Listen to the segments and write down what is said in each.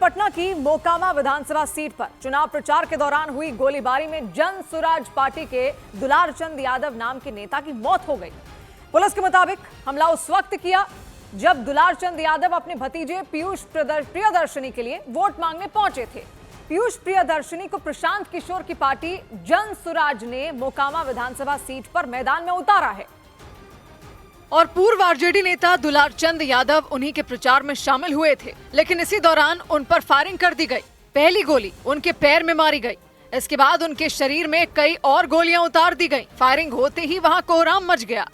पटना की मोकामा विधानसभा सीट पर चुनाव प्रचार के दौरान हुई गोलीबारी में जन सुराज पार्टी के दुलार चंद यादव नाम के नेता की मौत हो गई। पुलिस के मुताबिक हमला उस वक्त किया जब दुलार चंद यादव अपने भतीजे पीयूष प्रियदर्शनी के लिए वोट मांगने पहुंचे थे। पीयूष प्रियदर्शनी को प्रशांत किशोर की पार्टी जन सुराज ने मोकामा विधानसभा सीट पर मैदान में उतारा है और पूर्व आरजेडी नेता दुलार चंद यादव उन्हीं के प्रचार में शामिल हुए थे, लेकिन इसी दौरान उन पर फायरिंग कर दी गई। पहली गोली उनके पैर में मारी गई, इसके बाद उनके शरीर में कई और गोलियां उतार दी गईं। फायरिंग होते ही वहां कोहराम मच गया।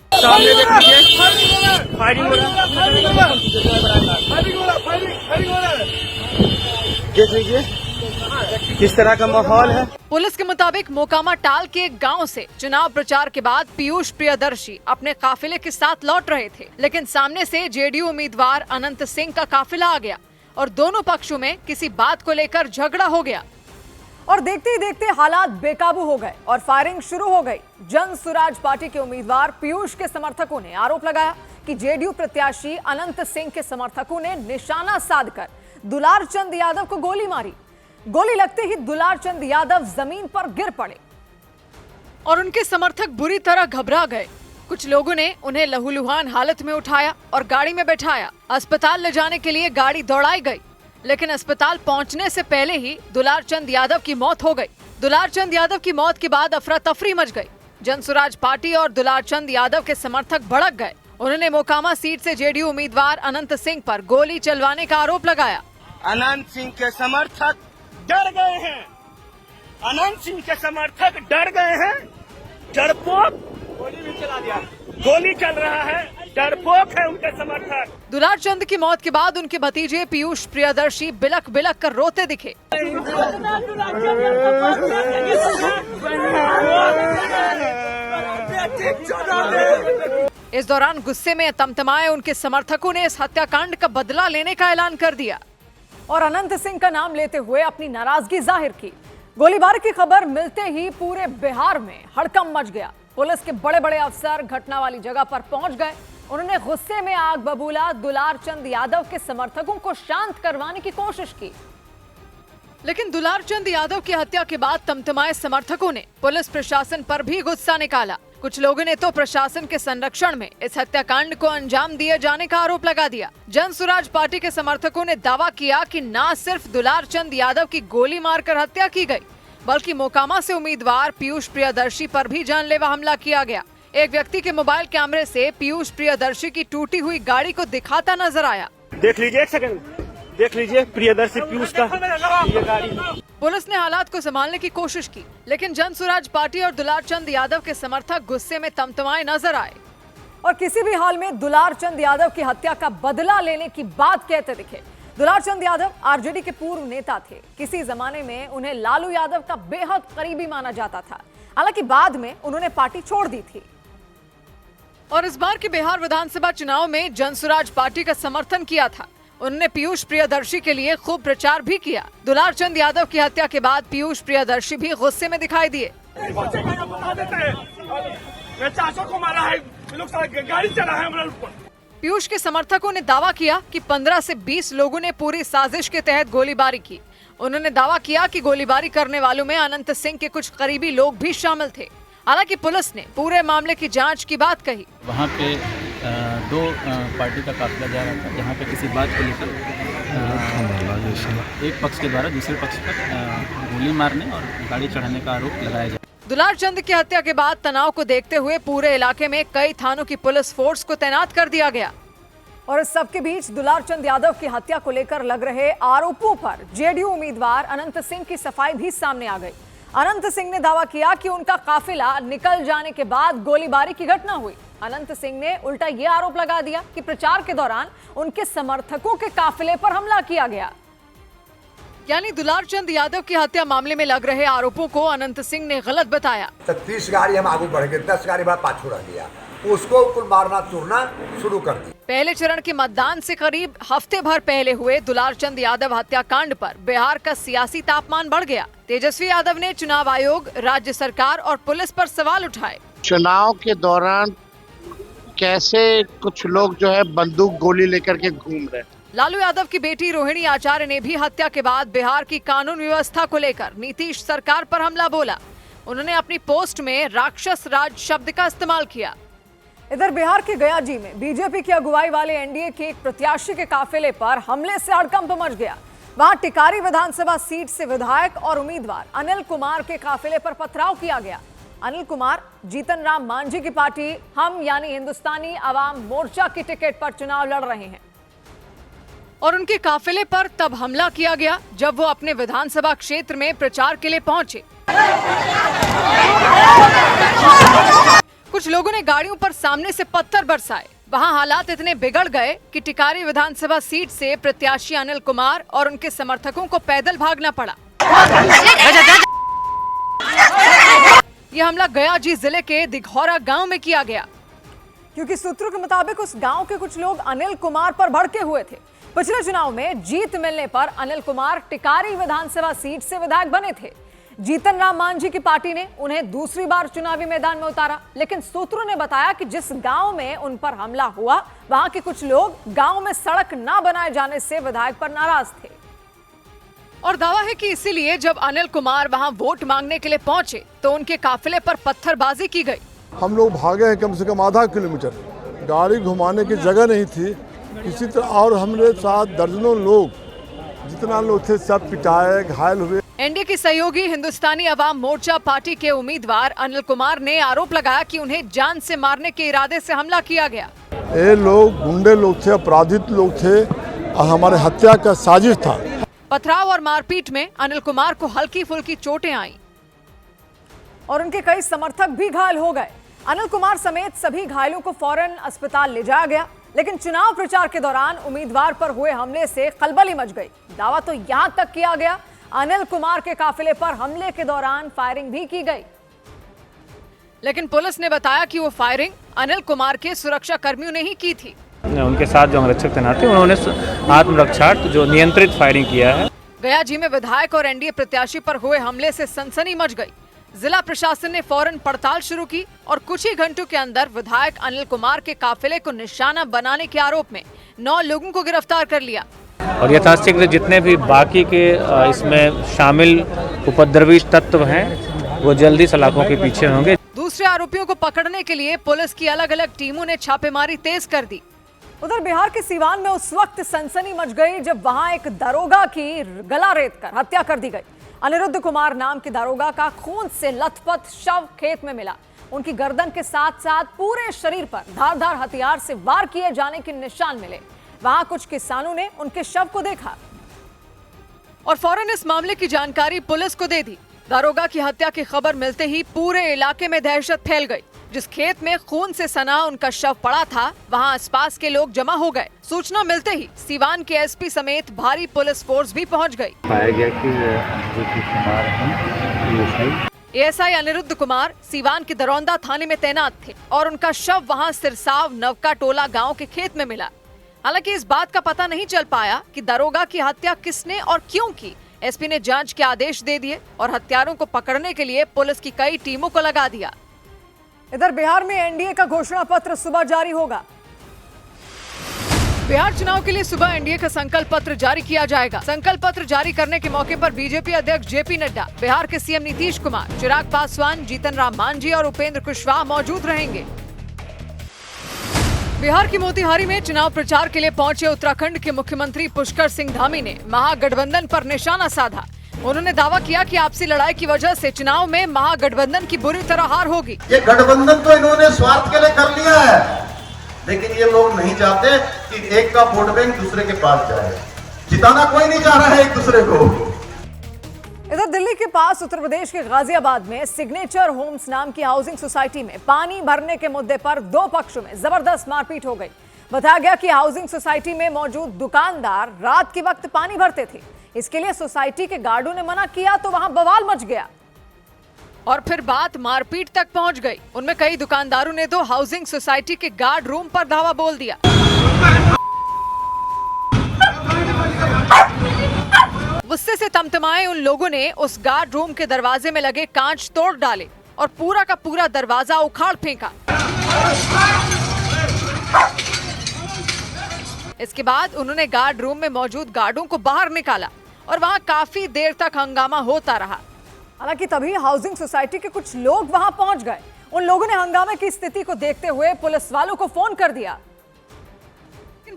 देख लीजिए किस तरह का माहौल है। पुलिस के मुताबिक मोकामा टाल के एक गांव से चुनाव प्रचार के बाद पीयूष प्रियदर्शी अपने काफिले के साथ लौट रहे थे, लेकिन सामने से जेडीयू उम्मीदवार अनंत सिंह का काफिला आ गया और दोनों पक्षों में किसी बात को लेकर झगड़ा हो गया और देखते ही देखते हालात बेकाबू हो गए और फायरिंग शुरू हो गई। जन सुराज पार्टी के उम्मीदवार पीयूष के समर्थकों ने आरोप लगाया कि जेडीयू प्रत्याशी अनंत सिंह के समर्थकों ने निशाना साधकर दुलार चंद यादव को गोली मारी। गोली लगते ही दुलार चंद यादव जमीन पर गिर पड़े और उनके समर्थक बुरी तरह घबरा गए। कुछ लोगों ने उन्हें लहूलुहान हालत में उठाया और गाड़ी में बैठाया। अस्पताल ले जाने के लिए गाड़ी दौड़ाई गई, लेकिन अस्पताल पहुंचने से पहले ही दुलार चंद यादव की मौत हो गई। दुलार चंद यादव की मौत के बाद अफरा तफरी मच गई। जनसुराज पार्टी और दुलार चंद यादव के समर्थक भड़क गए। उन्होंने मोकामा सीट से जेडीयू उम्मीदवार अनंत सिंह पर गोली चलवाने का आरोप लगाया। अनंत सिंह के समर्थक डर गए हैं। अनंत सिंह के समर्थक डर गए हैं। डरपोक गोली भी चला दिया। गोली चल रहा है। डरपोक है उनके समर्थक। दुलार चंद की मौत के बाद उनके भतीजे पीयूष प्रियदर्शी बिलक बिलक कर रोते दिखे। इस दौरान गुस्से में तमतमाए उनके समर्थकों ने इस हत्याकांड का बदला लेने का ऐलान कर दिया और अनंत सिंह का नाम लेते हुए अपनी नाराजगी जाहिर की। गोलीबारी की खबर मिलते ही पूरे बिहार में हड़कंप मच गया। पुलिस के बड़े बड़े अफसर घटना वाली जगह पर पहुंच गए। उन्होंने गुस्से में आग बबूला दुलार चंद यादव के समर्थकों को शांत करवाने की कोशिश की, लेकिन दुलार चंद यादव की हत्या के बाद तमतमाए समर्थकों ने पुलिस प्रशासन पर भी गुस्सा निकाला। कुछ लोगों ने तो प्रशासन के संरक्षण में इस हत्याकांड को अंजाम दिए जाने का आरोप लगा दिया। जन सुराज पार्टी के समर्थकों ने दावा किया कि न सिर्फ दुलार चंद यादव की गोली मारकर हत्या की गई, बल्कि मोकामा से उम्मीदवार पीयूष प्रियदर्शी पर भी जानलेवा हमला किया गया। एक व्यक्ति के मोबाइल कैमरे से पीयूष प्रियदर्शी की टूटी हुई गाड़ी को दिखाता नजर आया। देख लीजिए, एक सेकंड देख लीजिए, प्रियदर्शी पीयूष का ये गाड़ी। पुलिस ने हालात को संभालने की कोशिश की, लेकिन जन सुराज पार्टी और दुलार चंद यादव के समर्थक गुस्से में तमतमाए नजर आए और किसी भी हाल में दुलार चंद यादव की हत्या का बदला लेने की बात कहते दिखे। दुलार चंद यादव आरजेडी के पूर्व नेता थे। किसी जमाने में उन्हें लालू यादव का बेहद करीबी माना जाता था। हालांकि बाद में उन्होंने पार्टी छोड़ दी थी और इस बार के बिहार विधानसभा चुनाव में जनसुराज पार्टी का समर्थन किया था। उन्होंने पीयूष प्रियदर्शी के लिए खूब प्रचार भी किया। दुलार चंद यादव की हत्या के बाद पीयूष प्रियदर्शी भी गुस्से में दिखाई दिए। पीयूष के समर्थकों ने दावा किया कि 15 से 20 लोगों ने पूरी साजिश के तहत गोलीबारी की। उन्होंने दावा किया कि गोलीबारी करने वालों में अनंत सिंह के कुछ करीबी लोग भी शामिल थे। हालांकि पुलिस ने पूरे मामले की जांच की बात कही। वहाँ पे दो पार्टी का काफिला जा रहा था, जहाँ पे किसी बात को लेकर एक पक्ष के द्वारा दूसरे पक्ष पर गोली मारने और गाड़ी चढ़ाने का आरोप लगाया जाए। दुलार चंद की हत्या के बाद तनाव को देखते हुए पूरे इलाके में कई थानों की पुलिस फोर्स को तैनात कर दिया गया और इस सबके बीच दुलार चंद यादव की हत्या को लेकर लग रहे आरोपों पर जेडीयू उम्मीदवार अनंत सिंह की सफाई भी सामने आ गई। अनंत सिंह ने दावा किया कि उनका काफिला निकल जाने के बाद गोलीबारी की घटना हुई। अनंत सिंह ने उल्टा ये आरोप लगा दिया कि प्रचार के दौरान उनके समर्थकों के काफिले पर हमला किया गया। यानी दुलार चंद यादव की हत्या मामले में लग रहे आरोपों को अनंत सिंह ने गलत बताया। 30 गाड़ी हम आगे बढ़ गए, 10 गाड़ी बाद पाछू रह गया, उसको कुल मारना चूरना शुरू कर दिया। पहले चरण के मतदान से करीब हफ्ते भर पहले हुए दुलार चंद यादव हत्याकांड पर बिहार का सियासी तापमान बढ़ गया। तेजस्वी यादव ने चुनाव आयोग, राज्य सरकार और पुलिस पर सवाल उठाए। चुनाव के दौरान कैसे कुछ लोग जो है बंदूक गोली लेकर के घूम रहे, लालू यादव की बेटी रोहिणी आचार्य ने भी हत्या के बाद बिहार की कानून व्यवस्था को लेकर नीतीश सरकार पर हमला बोला। उन्होंने अपनी पोस्ट में राक्षस राज शब्द का इस्तेमाल किया। इधर बिहार के गयाजी में बीजेपी की अगुवाई वाले एनडीए के एक प्रत्याशी के काफिले पर हमले से हड़कंप मच गया। वहां टिकारी विधानसभा सीट से विधायक और उम्मीदवार अनिल कुमार के काफिले पर पथराव किया गया। अनिल कुमार जीतन राम मांझी की पार्टी हम यानी हिंदुस्तानी अवाम मोर्चा की टिकट पर चुनाव लड़ रहे हैं और उनके काफिले पर तब हमला किया गया जब वो अपने विधानसभा क्षेत्र में प्रचार के लिए पहुंचे। कुछ लोगों ने गाड़ियों पर सामने से पत्थर बरसाए। वहां हालात इतने बिगड़ गए कि टिकारी विधानसभा सीट से प्रत्याशी अनिल कुमार और उनके समर्थकों को पैदल भागना पड़ा। यह हमला गयाजी जिले के दिघौरा गांव में किया गया, क्योंकि सूत्रों के मुताबिक उस गांव के कुछ लोग अनिल कुमार पर भड़के हुए थे। पिछले चुनाव में जीत मिलने पर अनिल कुमार टिकारी विधानसभा सीट से विधायक बने थे। जीतन राम मांझी की पार्टी ने उन्हें दूसरी बार चुनावी मैदान में उतारा, लेकिन सूत्रों ने बताया कि जिस गांव में उन पर हमला हुआ वहां के कुछ लोग गांव में सड़क न बनाए जाने से विधायक पर नाराज थे और दावा है कि इसीलिए जब अनिल कुमार वहां वोट मांगने के लिए पहुंचे तो उनके काफिले पर पत्थरबाजी की गई। हम लोग भागे हैं कम से कम आधा किलोमीटर, गाड़ी घुमाने की जगह नहीं थी किसी तरह, और हमरे साथ दर्जनों लोग जितना लोग थे सब पिटाए घायल हुए। एनडीए की सहयोगी हिंदुस्तानी अवाम मोर्चा पार्टी के उम्मीदवार अनिल कुमार ने आरोप लगाया कि उन्हें जान से मारने के इरादे से हमला किया गया। ये लोग गुंडे लोग थे, अपराधित लोग थे और हमारे हत्या का साजिश था। पथराव और मारपीट में अनिल कुमार को हल्की फुल्की चोटें आईं और उनके कई समर्थक भी घायल हो गए। अनिल कुमार समेत सभी घायलों को फौरन अस्पताल ले जाया गया, लेकिन चुनाव प्रचार के दौरान उम्मीदवार पर हुए हमले से खलबली मच गई। दावा तो यहां तक किया गया अनिल कुमार के काफिले पर हमले के दौरान फायरिंग भी की गई, लेकिन पुलिस ने बताया कि वो फायरिंग अनिल कुमार के सुरक्षा कर्मियों ने ही की थी। उनके साथ जो अंगरक्षक तैनात थे उन्होंने आत्मरक्षार्थ जो नियंत्रित फायरिंग किया है। गयाजी में विधायक और एनडीए प्रत्याशी पर हुए हमले से सनसनी मच गई। जिला प्रशासन ने फौरन पड़ताल शुरू की और कुछ ही घंटों के अंदर विधायक अनिल कुमार के काफिले को निशाना बनाने के आरोप में 9 लोगों को गिरफ्तार कर लिया और यथाशीघ्र जितने भी बाकी के इसमें शामिल उपद्रवी तत्व हैं वो जल्दी सलाखों के पीछे होंगे। दूसरे आरोपियों को पकड़ने के लिए पुलिस की अलग अलग टीमों ने छापेमारी तेज कर दी। उधर बिहार के सीवान में उस वक्त सनसनी मच गई जब वहां एक दारोगा की गला रेतकर हत्या कर दी गई। अनिरुद्ध कुमार नाम के दारोगा का खून से लथपथ शव खेत में मिला। उनकी गर्दन के साथ साथ पूरे शरीर पर धारदार हथियार से वार किए जाने के निशान मिले। वहां कुछ किसानों ने उनके शव को देखा और फौरन इस मामले की जानकारी पुलिस को दे दी। दारोगा की हत्या की खबर मिलते ही पूरे इलाके में दहशत फैल गई। जिस खेत में खून से सना उनका शव पड़ा था वहां आसपास के लोग जमा हो गए। सूचना मिलते ही सीवान के एसपी समेत भारी पुलिस फोर्स भी पहुंच गई। पाया गया कि एएसआई अनिरुद्ध कुमार सीवान के दरौंदा थाने में तैनात थे और उनका शव वहां सिरसाव नवका टोला गांव के खेत में मिला। हालांकि इस बात का पता नहीं चल पाया कि दारोगा की हत्या किसने और क्यों की। एसपी ने जांच के आदेश दे दिए और हत्यारों को पकड़ने के लिए पुलिस की कई टीमों को लगा दिया। इधर बिहार में एनडीए का घोषणा पत्र सुबह जारी होगा। बिहार चुनाव के लिए सुबह एनडीए का संकल्प पत्र जारी किया जाएगा। संकल्प पत्र जारी करने के मौके पर बीजेपी अध्यक्ष जेपी नड्डा, बिहार के सीएम नीतीश कुमार, चिराग पासवान, जीतन राम मांझी और उपेंद्र कुशवाहा मौजूद रहेंगे। बिहार की मोतिहारी में चुनाव प्रचार के लिए पहुंचे उत्तराखंड के मुख्यमंत्री पुष्कर सिंह धामी ने महागठबंधन पर निशाना साधा। उन्होंने दावा किया कि आपसी लड़ाई की वजह से चुनाव में महागठबंधन की बुरी तरह हार होगी। ये गठबंधन तो इन्होंने स्वार्थ के लिए कर लिया है, लेकिन ये लोग नहीं चाहते कि एक का वोट बैंक दूसरे के पास जाए। जिताना कोई नहीं चाह रहा है एक दूसरे को। इधर दिल्ली के पास उत्तर प्रदेश के गाजियाबाद में सिग्नेचर होम्स नाम की हाउसिंग सोसाइटी में पानी भरने के मुद्दे पर 2 पक्षों में जबरदस्त मारपीट हो गई। बताया गया कि हाउसिंग सोसाइटी में मौजूद दुकानदार रात के वक्त पानी भरते थे। इसके लिए सोसाइटी के गार्डों ने मना किया तो वहां बवाल मच गया और फिर बात मारपीट तक पहुंच गई। उनमें कई दुकानदारों ने तो हाउसिंग सोसाइटी के गार्ड रूम पर धावा बोल दिया। गुस्से से तमतमाए उन लोगों ने उस गार्ड रूम के दरवाजे में लगे कांच तोड़ डाले और पूरा का पूरा दरवाजा उखाड़ फेंका। इसके बाद उन्होंने गार्ड रूम में मौजूद गार्डों को बाहर निकाला और वहां काफी देर तक हंगामा होता रहा। हालांकि तभी हाउसिंग सोसाइटी के कुछ लोग वहां पहुंच गए। उन लोगों ने हंगामे की स्थिति को देखते हुए पुलिस वालों को फोन कर दिया।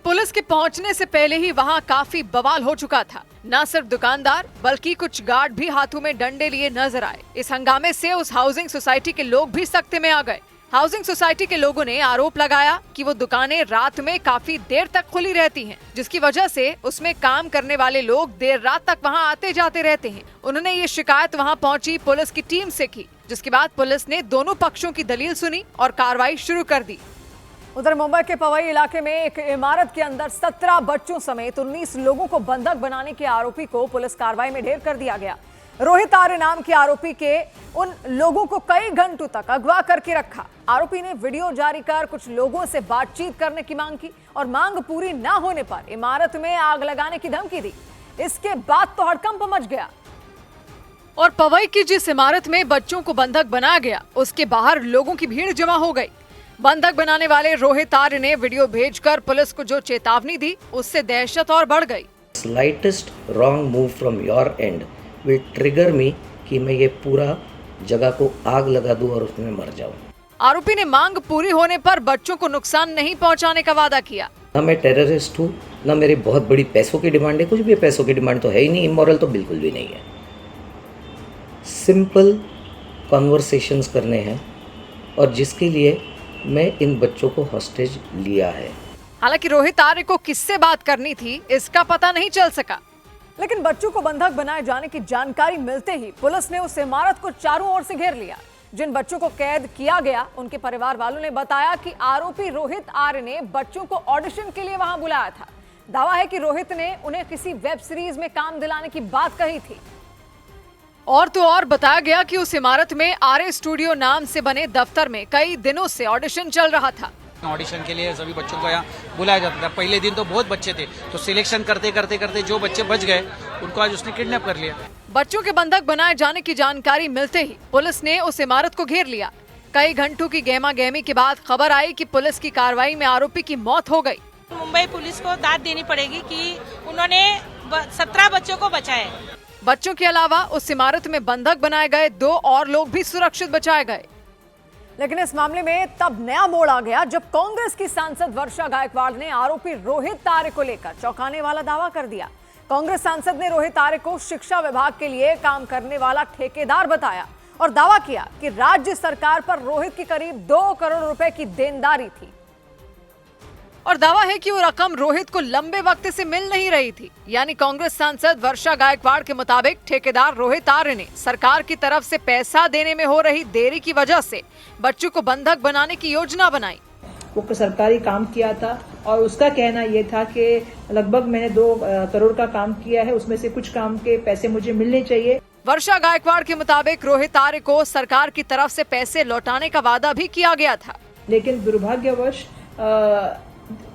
पुलिस के पहुंचने से पहले ही वहां काफी बवाल हो चुका था। न सिर्फ दुकानदार बल्कि कुछ गार्ड भी हाथों में डंडे लिए नजर आए। इस हंगामे से उस हाउसिंग सोसाइटी के लोग भी सख्ते में आ गए। हाउसिंग सोसाइटी के लोगों ने आरोप लगाया कि वो दुकानें रात में काफी देर तक खुली रहती हैं, जिसकी वजह से उसमें काम करने वाले लोग देर रात तक वहां आते जाते रहते हैं। उन्होंने ये शिकायत वहां पहुंची पुलिस की टीम से की, जिसके बाद पुलिस ने दोनों पक्षों की दलील सुनी और कार्रवाई शुरू कर दी। उधर मुंबई के पवई इलाके में एक इमारत के अंदर 17 बच्चों समेत 19 लोगों को बंधक बनाने के आरोपी को पुलिस कार्रवाई में ढेर कर दिया गया। रोहित आर्य नाम के आरोपी के उन लोगों को कई घंटों तक अगवा करके रखा। आरोपी ने वीडियो जारी कर कुछ लोगों से बातचीत करने की मांग की और मांग पूरी न होने पर इमारत में आग लगाने की धमकी दी। इसके बाद तो हड़कंप मच गया और पवई की जिस इमारत में बच्चों को बंधक बनाया गया उसके बाहर लोगों की भीड़ जमा हो गई। बंधक बनाने वाले रोहित आर्य ने वीडियो भेजकर पुलिस को जो चेतावनी दी उससे दहशत और बढ़ गई। Slightest wrong move from your end will trigger me कि मैं ये पूरा जगह को आग लगा दूं और उसमें मर जाऊं। आरोपी ने मांग पूरी होने पर बच्चों को नुकसान नहीं पहुंचाने का वादा किया। ना मैं टेररिस्ट हूँ, ना मेरी बहुत बड़ी पैसों की डिमांड है, कुछ भी पैसों की डिमांड तो है ही नहीं, इमोरल तो बिल्कुल भी नहीं है। सिंपल कॉन्वर्सेशंस करने हैं और जिसके लिए मैं इन बच्चों को हॉस्टेज लिया है। हालांकि रोहित आर्य को किससे बात करनी थी इसका पता नहीं चल सका, लेकिन बच्चों को बंधक बनाए जाने की जानकारी मिलते ही पुलिस ने उस इमारत को चारों ओर से घेर लिया। जिन बच्चों को कैद किया गया उनके परिवार वालों ने बताया कि आरोपी रोहित आर्य ने बच्चों को ऑडिशन के लिए वहां बुलाया था। दावा है कि रोहित ने उन्हें किसी वेब सीरीज में काम दिलाने की बात कही थी। और तो और बताया गया कि उस इमारत में आर्य स्टूडियो नाम से बने दफ्तर में कई दिनों से ऑडिशन चल रहा था। ऑडिशन के लिए सभी बच्चों को यहाँ बुलाया जाता था। पहले दिन तो बहुत बच्चे थे, तो सिलेक्शन करते करते करते जो बच्चे बच गए उनको आज उसने किडनैप कर लिया। बच्चों के बंधक बनाए जाने की जानकारी मिलते ही पुलिस ने उस इमारत को घेर लिया। कई घंटों की गहमा गहमी के बाद खबर आई कि पुलिस की कार्रवाई में आरोपी की मौत हो गई। मुंबई पुलिस को दाद देनी पड़ेगी कि उन्होंने 17 बच्चों को बचाए। बच्चों के अलावा उस इमारत में बंधक बनाए गए 2 और लोग भी सुरक्षित बचाए गए। लेकिन इस मामले में तब नया मोड़ आ गया जब कांग्रेस की सांसद वर्षा गायकवाड़ ने आरोपी रोहित आर्य को लेकर चौंकाने वाला दावा कर दिया। कांग्रेस सांसद ने रोहित आर्य को शिक्षा विभाग के लिए काम करने वाला ठेकेदार बताया और दावा किया कि राज्य सरकार पर रोहित की करीब 2 करोड़ रुपए की देनदारी थी और दावा है कि वो रकम रोहित को लंबे वक्त से मिल नहीं रही थी। यानी कांग्रेस सांसद वर्षा गायकवाड़ के मुताबिक ठेकेदार रोहित आर्य ने सरकार की तरफ से पैसा देने में हो रही देरी की वजह से बच्चों को बंधक बनाने की योजना बनाई। वो सरकारी काम किया था और उसका कहना यह था कि लगभग मैंने 2 करोड़ का काम किया है, उसमें से कुछ काम के पैसे मुझे मिलने चाहिए। वर्षा गायकवाड़ के मुताबिक रोहित आर्य को सरकार की तरफ से पैसे लौटाने का वादा भी किया गया था, लेकिन दुर्भाग्यवश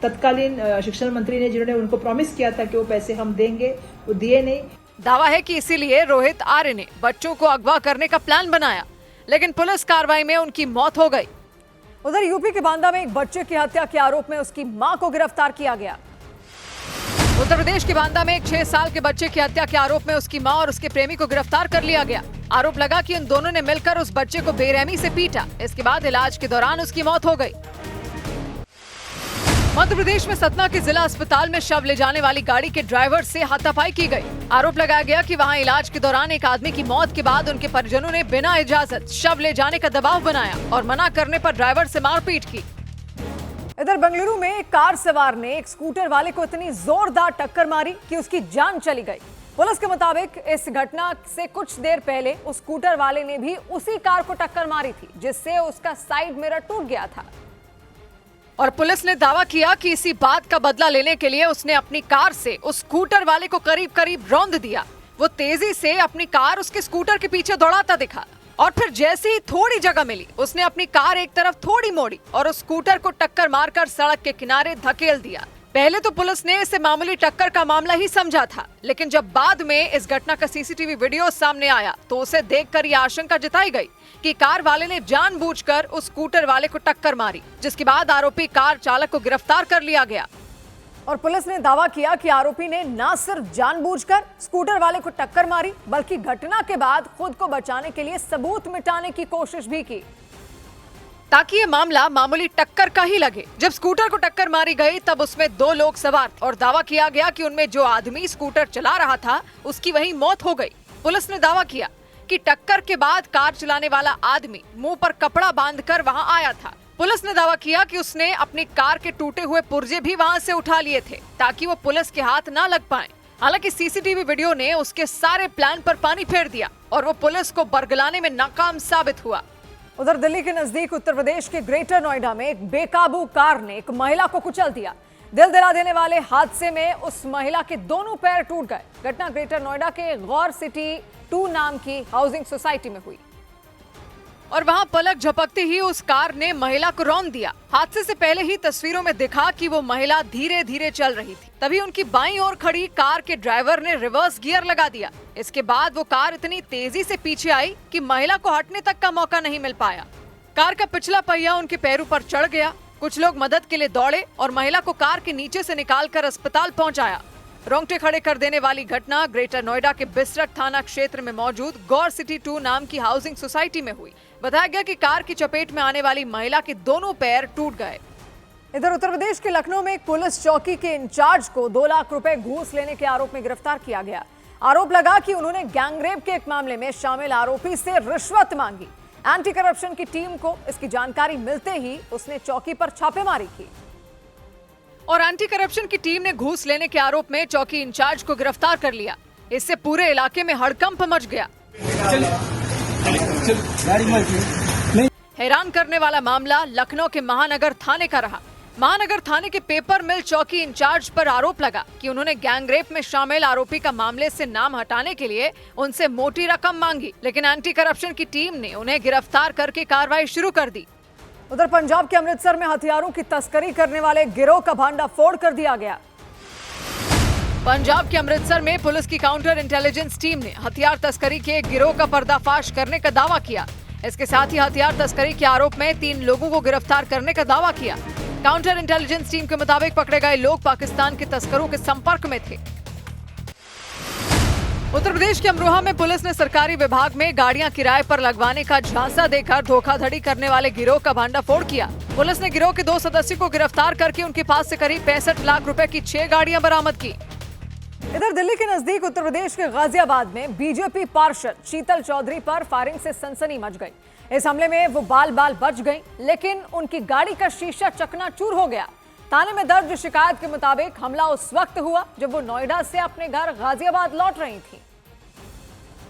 तत्कालीन शिक्षा मंत्री ने जिन्होंने उनको प्रॉमिस किया था कि वो पैसे हम देंगे, वो दिए नहीं। दावा है कि इसीलिए रोहित आर्य ने बच्चों को अगवा करने का प्लान बनाया, लेकिन पुलिस कार्रवाई में उनकी मौत हो गई। उधर यूपी के बांदा में एक बच्चे की हत्या के आरोप में उसकी मां को गिरफ्तार किया गया। उत्तर प्रदेश के बांदा में एक 6 साल के बच्चे की हत्या के आरोप में उसकी मां और उसके प्रेमी को गिरफ्तार कर लिया गया। आरोप लगा कि उन दोनों ने मिलकर उस बच्चे को बेरहमी से पीटा। इसके बाद इलाज के दौरान उसकी मौत हो गई। मध्य प्रदेश में सतना के जिला अस्पताल में शव ले जाने वाली गाड़ी के ड्राइवर से हाथापाई की गई। आरोप लगाया गया कि वहां इलाज के दौरान एक आदमी की मौत के बाद उनके परिजनों ने बिना इजाजत शव ले जाने का दबाव बनाया और मना करने पर ड्राइवर से मारपीट की। इधर बेंगलुरु में एक कार सवार ने एक स्कूटर वाले को इतनी जोरदार टक्कर मारी कि उसकी जान चली गई। पुलिस के मुताबिक इस घटना से कुछ देर पहले उस स्कूटर वाले ने भी उसी कार को टक्कर मारी थी, जिससे उसका साइड मिरर टूट गया था और पुलिस ने दावा किया कि इसी बात का बदला लेने के लिए उसने अपनी कार से उस स्कूटर वाले को करीब करीब रौंद दिया। वो तेजी से अपनी कार उसके स्कूटर के पीछे दौड़ाता दिखा और फिर जैसे ही थोड़ी जगह मिली उसने अपनी कार एक तरफ थोड़ी मोड़ी और उस स्कूटर को टक्कर मारकर सड़क के किनारे धकेल दिया। पहले तो पुलिस ने इसे मामूली टक्कर का मामला ही समझा था, लेकिन जब बाद में इस घटना का सीसीटीवी वीडियो सामने आया तो उसे देखकर यह आशंका जताई गई कि कार वाले ने जानबूझकर उस स्कूटर वाले को टक्कर मारी, जिसके बाद आरोपी कार चालक को गिरफ्तार कर लिया गया। और पुलिस ने दावा किया कि आरोपी ने न सिर्फ जानबूझकर स्कूटर वाले को टक्कर मारी, बल्कि घटना के बाद खुद को बचाने के लिए सबूत मिटाने की कोशिश भी की, ताकि ये मामला मामूली टक्कर का ही लगे। जब स्कूटर को टक्कर मारी गई तब उसमें 2 लोग सवार थे और दावा किया गया कि उनमें जो आदमी स्कूटर चला रहा था उसकी वहीं मौत हो गई। पुलिस ने दावा किया कि टक्कर के बाद कार चलाने वाला आदमी मुंह पर कपड़ा बांधकर वहां आया था। पुलिस ने दावा किया कि उसने अपनी कार के टूटे हुए पुर्जे भी वहां से उठा लिए थे ताकि वो पुलिस के हाथ ना लग पाए। हालांकि सीसीटीवी वीडियो ने उसके सारे प्लान पर पानी फेर दिया और वो पुलिस को बरगलाने में नाकाम साबित हुआ। उधर दिल्ली के नजदीक उत्तर प्रदेश के ग्रेटर नोएडा में एक बेकाबू कार ने एक महिला को कुचल दिया। दिल दिला देने वाले हादसे में उस महिला के दोनों पैर टूट गए। घटना ग्रेटर नोएडा के गौर सिटी 2 नाम की हाउसिंग सोसाइटी में हुई और वहां पलक झपकते ही उस कार ने महिला को रौंद दिया। हादसे से पहले ही तस्वीरों में दिखा कि वो महिला धीरे धीरे चल रही थी, तभी उनकी बाईं ओर खड़ी कार के ड्राइवर ने रिवर्स गियर लगा दिया। इसके बाद वो कार इतनी तेजी से पीछे आई कि महिला को हटने तक का मौका नहीं मिल पाया। कार का पिछला पहिया उनके पैरों पर चढ़ गया। कुछ लोग मदद के लिए दौड़े और महिला को कार के नीचे से निकालकर अस्पताल पहुंचाया। रोंगटे खड़े कर देने वाली घटना ग्रेटर नोएडा के बिसरत थाना क्षेत्र में मौजूद गौर सिटी 2 नाम की हाउसिंग सोसाइटी में हुई। बताया गया कि कार की चपेट में आने वाली महिला के दोनों पैर टूट गए। इधर उत्तर प्रदेश के लखनऊ में एक पुलिस चौकी के इंचार्ज को 2 लाख रुपए घूस लेने के आरोप में गिरफ्तार किया गया। आरोप लगा कि उन्होंने गैंगरेप के एक मामले में शामिल आरोपी से रिश्वत मांगी। एंटी करप्शन की टीम को इसकी जानकारी मिलते ही उसने चौकी पर छापेमारी की और एंटी करप्शन की टीम ने घूस लेने के आरोप में चौकी इंचार्ज को गिरफ्तार कर लिया। इससे पूरे इलाके में हड़कंप मच गया। हैरान करने वाला मामला लखनऊ के महानगर थाने का रहा। महानगर थाने के पेपर मिल चौकी इंचार्ज पर आरोप लगा कि उन्होंने गैंगरेप में शामिल आरोपी का मामले से नाम हटाने के लिए उनसे मोटी रकम मांगी, लेकिन एंटी करप्शन की टीम ने उन्हें गिरफ्तार करके कार्रवाई शुरू कर दी। उधर पंजाब के अमृतसर में हथियारों की तस्करी करने वाले गिरोह का भांडाफोड़ कर दिया गया। पंजाब के अमृतसर में पुलिस की काउंटर इंटेलिजेंस टीम ने हथियार तस्करी के गिरोह का पर्दाफाश करने का दावा किया। इसके साथ ही हथियार तस्करी के आरोप में 3 लोगों को गिरफ्तार करने का दावा किया। काउंटर इंटेलिजेंस टीम के मुताबिक पकड़े गए लोग पाकिस्तान के तस्करों के संपर्क में थे। उत्तर प्रदेश के अमरोहा में पुलिस ने सरकारी विभाग में गाड़ियां किराए पर लगवाने का झांसा देकर धोखाधड़ी करने वाले गिरोह का भांडाफोड़ किया। पुलिस ने गिरोह के 2 सदस्यों को गिरफ्तार करके उनके पास से करीब 65 लाख रुपए की 6 गाड़ियां बरामद की। इधर दिल्ली के नजदीक उत्तर प्रदेश के गाजियाबाद में बीजेपी पार्षद शीतल चौधरी पर फायरिंग से सनसनी मच गई। इस हमले में वो बाल बच गई, लेकिन उनकी गाड़ी का शीशा चकनाचूर हो गया। थाने में दर्ज शिकायत के मुताबिक हमला उस वक्त हुआ जब वो नोएडा से अपने घर गाजियाबाद लौट रही थी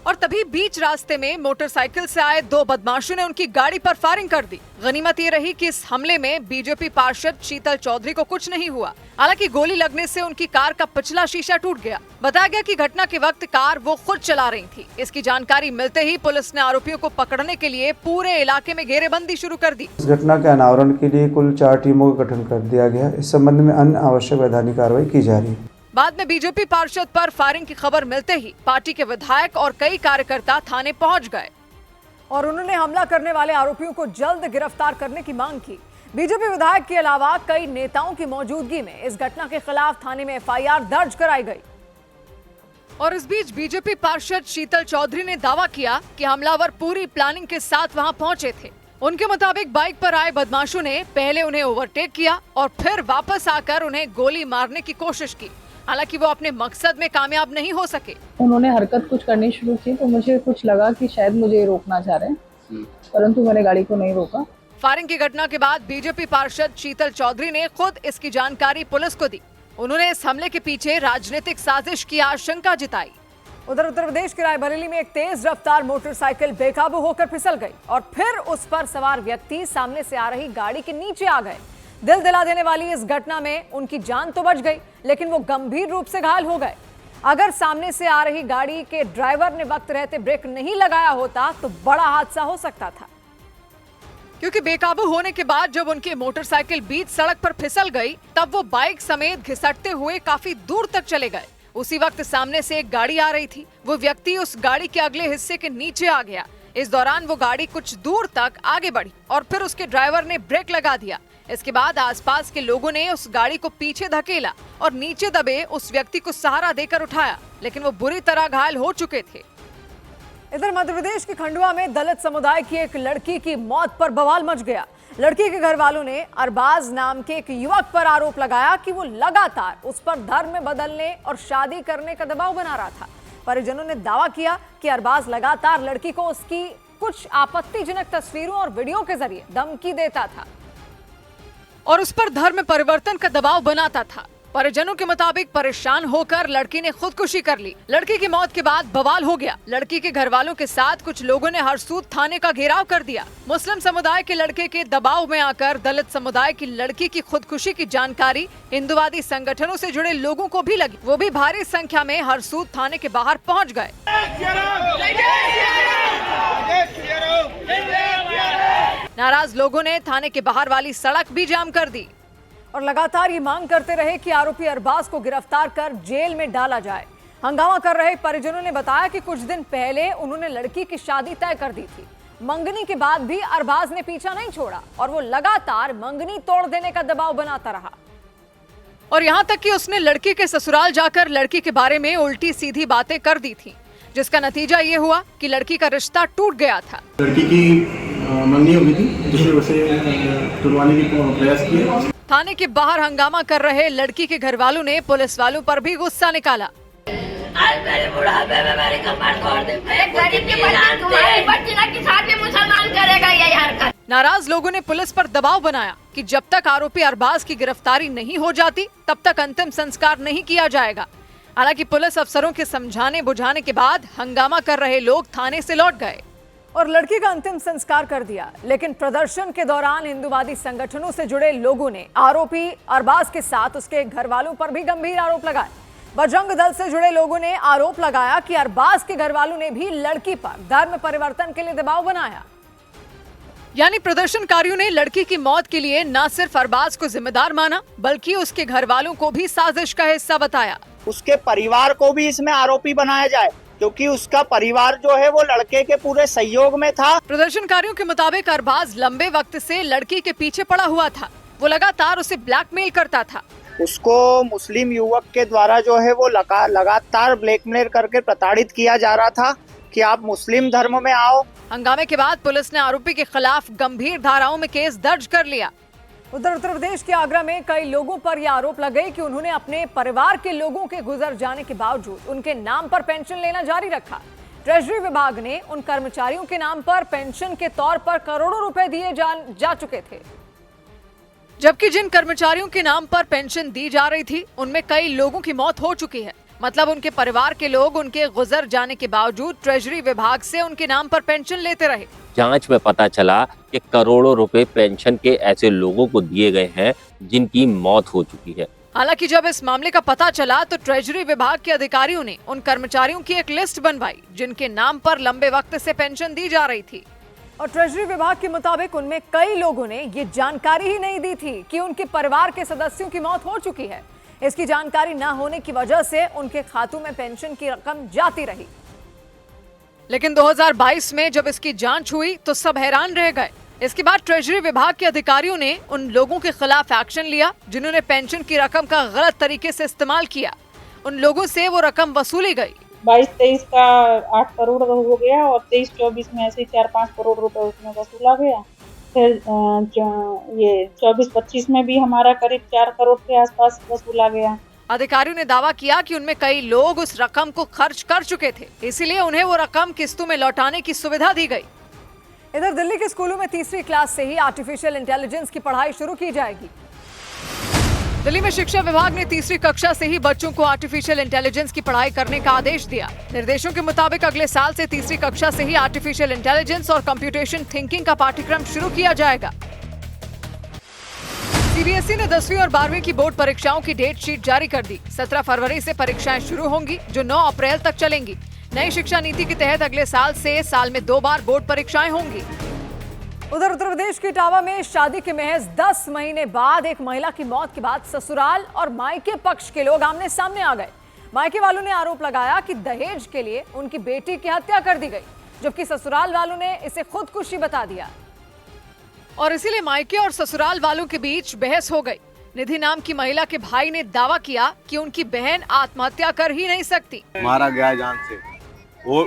और तभी बीच रास्ते में मोटरसाइकिल से आए 2 बदमाशों ने उनकी गाड़ी पर फायरिंग कर दी। गनीमत ये रही कि इस हमले में बीजेपी पार्षद शीतल चौधरी को कुछ नहीं हुआ। हालांकि गोली लगने से उनकी कार का पिछला शीशा टूट गया। बताया गया कि घटना के वक्त कार वो खुद चला रही थी। इसकी जानकारी मिलते ही पुलिस ने आरोपियों को पकड़ने के लिए पूरे इलाके में घेरेबंदी शुरू कर दी। इस घटना के अनावरण के लिए कुल 4 टीमों का गठन कर दिया गया। इस संबंध में अन्य आवश्यक वैधानिक कार्रवाई की जा रही है। बाद में बीजेपी पार्षद पर फायरिंग की खबर मिलते ही पार्टी के विधायक और कई कार्यकर्ता थाने पहुंच गए और उन्होंने हमला करने वाले आरोपियों को जल्द गिरफ्तार करने की मांग की। बीजेपी विधायक के अलावा कई नेताओं की मौजूदगी में इस घटना के खिलाफ थाने में एफआईआर दर्ज कराई गई। और इस बीच बीजेपी पार्षद शीतल चौधरी ने दावा किया कि हमलावर पूरी प्लानिंग के साथ वहां पहुंचे थे। उनके मुताबिक बाइक पर आए बदमाशों ने पहले उन्हें ओवरटेक किया और फिर वापस आकर उन्हें गोली मारने की कोशिश की। हालांकि वो अपने मकसद में कामयाब नहीं हो सके। उन्होंने हरकत कुछ करनी शुरू की तो मुझे कुछ लगा कि शायद मुझे रोकना चाह रहे हैं, परंतु मैंने गाड़ी को नहीं रोका। फायरिंग की घटना के बाद बीजेपी पार्षद शीतल चौधरी ने खुद इसकी जानकारी पुलिस को दी। उन्होंने इस हमले के पीछे राजनीतिक साजिश की आशंका जताई। उधर उत्तर प्रदेश के रायबरेली में एक तेज रफ्तार मोटरसाइकिल बेकाबू होकर फिसल गई और फिर उस पर सवार व्यक्ति सामने से आ रही गाड़ी के नीचे आ गए। दिल दिला देने वाली इस घटना में उनकी जान तो बच गई, लेकिन वो गंभीर रूप से घायल हो गए। अगर सामने से आ रही गाड़ी के ड्राइवर ने वक्त रहते ब्रेक नहीं लगाया होता तो बड़ा हादसा हो सकता था, क्योंकि बेकाबू होने के बाद जब उनकी मोटरसाइकिल बीच सड़क पर फिसल गई तब वो बाइक समेत घिसटते हुए काफी दूर तक चले गए। उसी वक्त सामने से एक गाड़ी आ रही थी। वो व्यक्ति उस गाड़ी के अगले हिस्से के नीचे आ गया। इस दौरान वो गाड़ी कुछ दूर तक आगे बढ़ी और फिर उसके ड्राइवर ने ब्रेक लगा दिया। इसके बाद आसपास के लोगों ने उस गाड़ी को पीछे धकेला और नीचे दबे उस व्यक्ति को सहारा देकर उठाया, लेकिन वो बुरी तरह घायल हो चुके थे। इधर मध्य प्रदेश के खंडवा में दलित समुदाय की एक लड़की की मौत पर बवाल मच गया। लड़की के घर वालों ने अरबाज नाम के एक युवक पर आरोप लगाया कि वो लगातार उस पर धर्म में बदलने और शादी करने का दबाव बना रहा था। परिजनों ने दावा किया कि अरबाज लगातार लड़की को उसकी कुछ आपत्तिजनक तस्वीरों और वीडियो के जरिए धमकी देता था और उस पर धर्म परिवर्तन का दबाव बनाता था। परिजनों के मुताबिक परेशान होकर लड़की ने खुदकुशी कर ली। लड़की की मौत के बाद बवाल हो गया। लड़की के घर वालों के साथ कुछ लोगों ने हरसूद थाने का घेराव कर दिया। मुस्लिम समुदाय के लड़के के दबाव में आकर दलित समुदाय की लड़की की खुदकुशी की जानकारी हिंदुवादी संगठनों से जुड़े लोगों को भी लगी। वो भी भारी संख्या में हरसूद थाने के बाहर पहुँच गए। नाराज लोगों ने थाने के बाहर वाली सड़क भी जाम कर दी और लगातार ये मांग करते रहे कि आरोपी अरबाज को गिरफ्तार कर जेल में डाला जाए। हंगामा कर रहे परिजनों ने बताया कि कुछ दिन पहले उन्होंने लड़की की शादी तय कर दी थी। मंगनी के बाद भी अरबाज ने पीछा नहीं छोड़ा और वो लगातार मंगनी तोड़ देने का दबाव बनाता रहा और यहाँ तक कि उसने लड़की के ससुराल जाकर लड़की के बारे में उल्टी सीधी बातें कर दी थी, जिसका नतीजा ये हुआ कि लड़की का रिश्ता टूट गया था। लड़की की मंगनी हो गई थी, जिसने उसे तुड़वाने की प्रयास किया। थाने के बाहर हंगामा कर रहे लड़की के घर वालों ने पुलिस वालों पर भी गुस्सा निकाला। आज मेरे बुढ़ापे में मेरी कमर तोड़ दी। एक गरीब की बहन तुम्हारी बच्ची के साथ भी मुसलमान करेगा यही हरकत। नाराज लोगों ने पुलिस पर दबाव बनाया कि जब तक आरोपी अरबाज की गिरफ्तारी नहीं हो जाती तब तक अंतिम संस्कार नहीं किया जाएगा। हालांकि पुलिस अफसरों के समझाने बुझाने के बाद हंगामा कर रहे लोग थाने से लौट गए और लड़की का अंतिम संस्कार कर दिया। लेकिन प्रदर्शन के दौरान हिंदुवादी संगठनों से जुड़े लोगों ने आरोपी अरबाज के साथ उसके घर वालों पर भी गंभीर आरोप लगाए। बजरंग दल से जुड़े लोगों ने आरोप लगाया कि अरबाज के घर वालों ने भी लड़की पर धर्म परिवर्तन के लिए दबाव बनाया। यानी प्रदर्शनकारियों ने लड़की की मौत के लिए न सिर्फ अरबाज को जिम्मेदार माना बल्कि उसके घर वालों को भी साजिश का हिस्सा बताया। उसके परिवार को भी इसमें आरोपी बनाया जाए, क्योंकि उसका परिवार जो है वो लड़के के पूरे सहयोग में था। प्रदर्शनकारियों के मुताबिक अरबाज लंबे वक्त से लड़की के पीछे पड़ा हुआ था। वो लगातार उसे ब्लैकमेल करता था। उसको मुस्लिम युवक के द्वारा जो है वो लगातार ब्लैकमेल करके प्रताड़ित किया जा रहा था कि आप मुस्लिम धर्म में आओ। हंगामे के बाद पुलिस ने आरोपी के खिलाफ गंभीर धाराओं में केस दर्ज कर लिया। उधर उत्तर प्रदेश के आगरा में कई लोगों पर यह आरोप लगे कि उन्होंने अपने परिवार के लोगों के गुजर जाने के बावजूद उनके नाम पर पेंशन लेना जारी रखा। ट्रेजरी विभाग ने उन कर्मचारियों के नाम पर पेंशन के तौर पर करोड़ों रुपए दिए जा चुके थे, जबकि जिन कर्मचारियों के नाम पर पेंशन दी जा रही थी उनमें कई लोगों की मौत हो चुकी है। मतलब उनके परिवार के लोग उनके गुजर जाने के बावजूद ट्रेजरी विभाग से उनके नाम पर पेंशन लेते रहे। जांच में पता चला कि करोड़ों रुपए पेंशन के ऐसे लोगों को दिए गए हैं जिनकी मौत हो चुकी है। हालांकि जब इस मामले का पता चला तो ट्रेजरी विभाग के अधिकारियों ने उन कर्मचारियों की एक लिस्ट बनवाई जिनके नाम पर लंबे वक्त से पेंशन दी जा रही थी और ट्रेजरी विभाग के मुताबिक उनमें कई लोगों ने ये जानकारी ही नहीं दी थी कि उनके परिवार के सदस्यों की मौत हो चुकी है। इसकी जानकारी न होने की वजह से उनके खातों में पेंशन की रकम जाती रही। लेकिन 2022 में जब इसकी जांच हुई तो सब हैरान रह गए। इसके बाद ट्रेजरी विभाग के अधिकारियों ने उन लोगों के खिलाफ एक्शन लिया जिन्होंने पेंशन की रकम का गलत तरीके से इस्तेमाल किया। उन लोगों से वो रकम वसूली गई। 22-23 का 8 करोड़ हो गया और 23-24 में ऐसे 4-5 करोड़ रुपए उसमें वसूला गया। फिर ये 24-25 में भी हमारा करीब 4 करोड़ के आसपास वसूला गया। अधिकारियों ने दावा किया कि उनमें कई लोग उस रकम को खर्च कर चुके थे, इसलिए उन्हें वो रकम किस्तों में लौटाने की सुविधा दी गई। इधर दिल्ली के स्कूलों में तीसरी क्लास से ही आर्टिफिशियल इंटेलिजेंस की पढ़ाई शुरू की जाएगी। दिल्ली में शिक्षा विभाग ने तीसरी कक्षा से ही बच्चों को आर्टिफिशियल इंटेलिजेंस की पढ़ाई करने का आदेश दिया। निर्देशों के मुताबिक अगले साल से तीसरी कक्षा से ही आर्टिफिशियल इंटेलिजेंस और कंप्यूटेशन थिंकिंग का पाठ्यक्रम शुरू किया जाएगा। सीबीएसई ने 10वीं और 12वीं की बोर्ड परीक्षाओं की डेट शीट जारी कर दी। 17 फरवरी से परीक्षाएं शुरू होंगी जो 9 अप्रैल तक चलेंगी। नई शिक्षा नीति के तहत अगले साल से साल में 2 बार बोर्ड परीक्षाएं होंगी। उधर उत्तर प्रदेश के इटावा में शादी के महज 10 महीने बाद एक महिला की मौत के बाद ससुराल और मायके पक्ष के लोग आमने सामने आ गए। मायके वालों ने आरोप लगाया कि दहेज के लिए उनकी बेटी की हत्या कर दी गई, जबकि ससुराल वालों ने इसे खुदकुशी बता दिया। और इसीलिए मायके और ससुराल वालों के बीच बहस हो गई। निधि नाम की महिला के भाई ने दावा किया कि उनकी बहन आत्महत्या कर ही नहीं सकती। मारा गया जान से, वो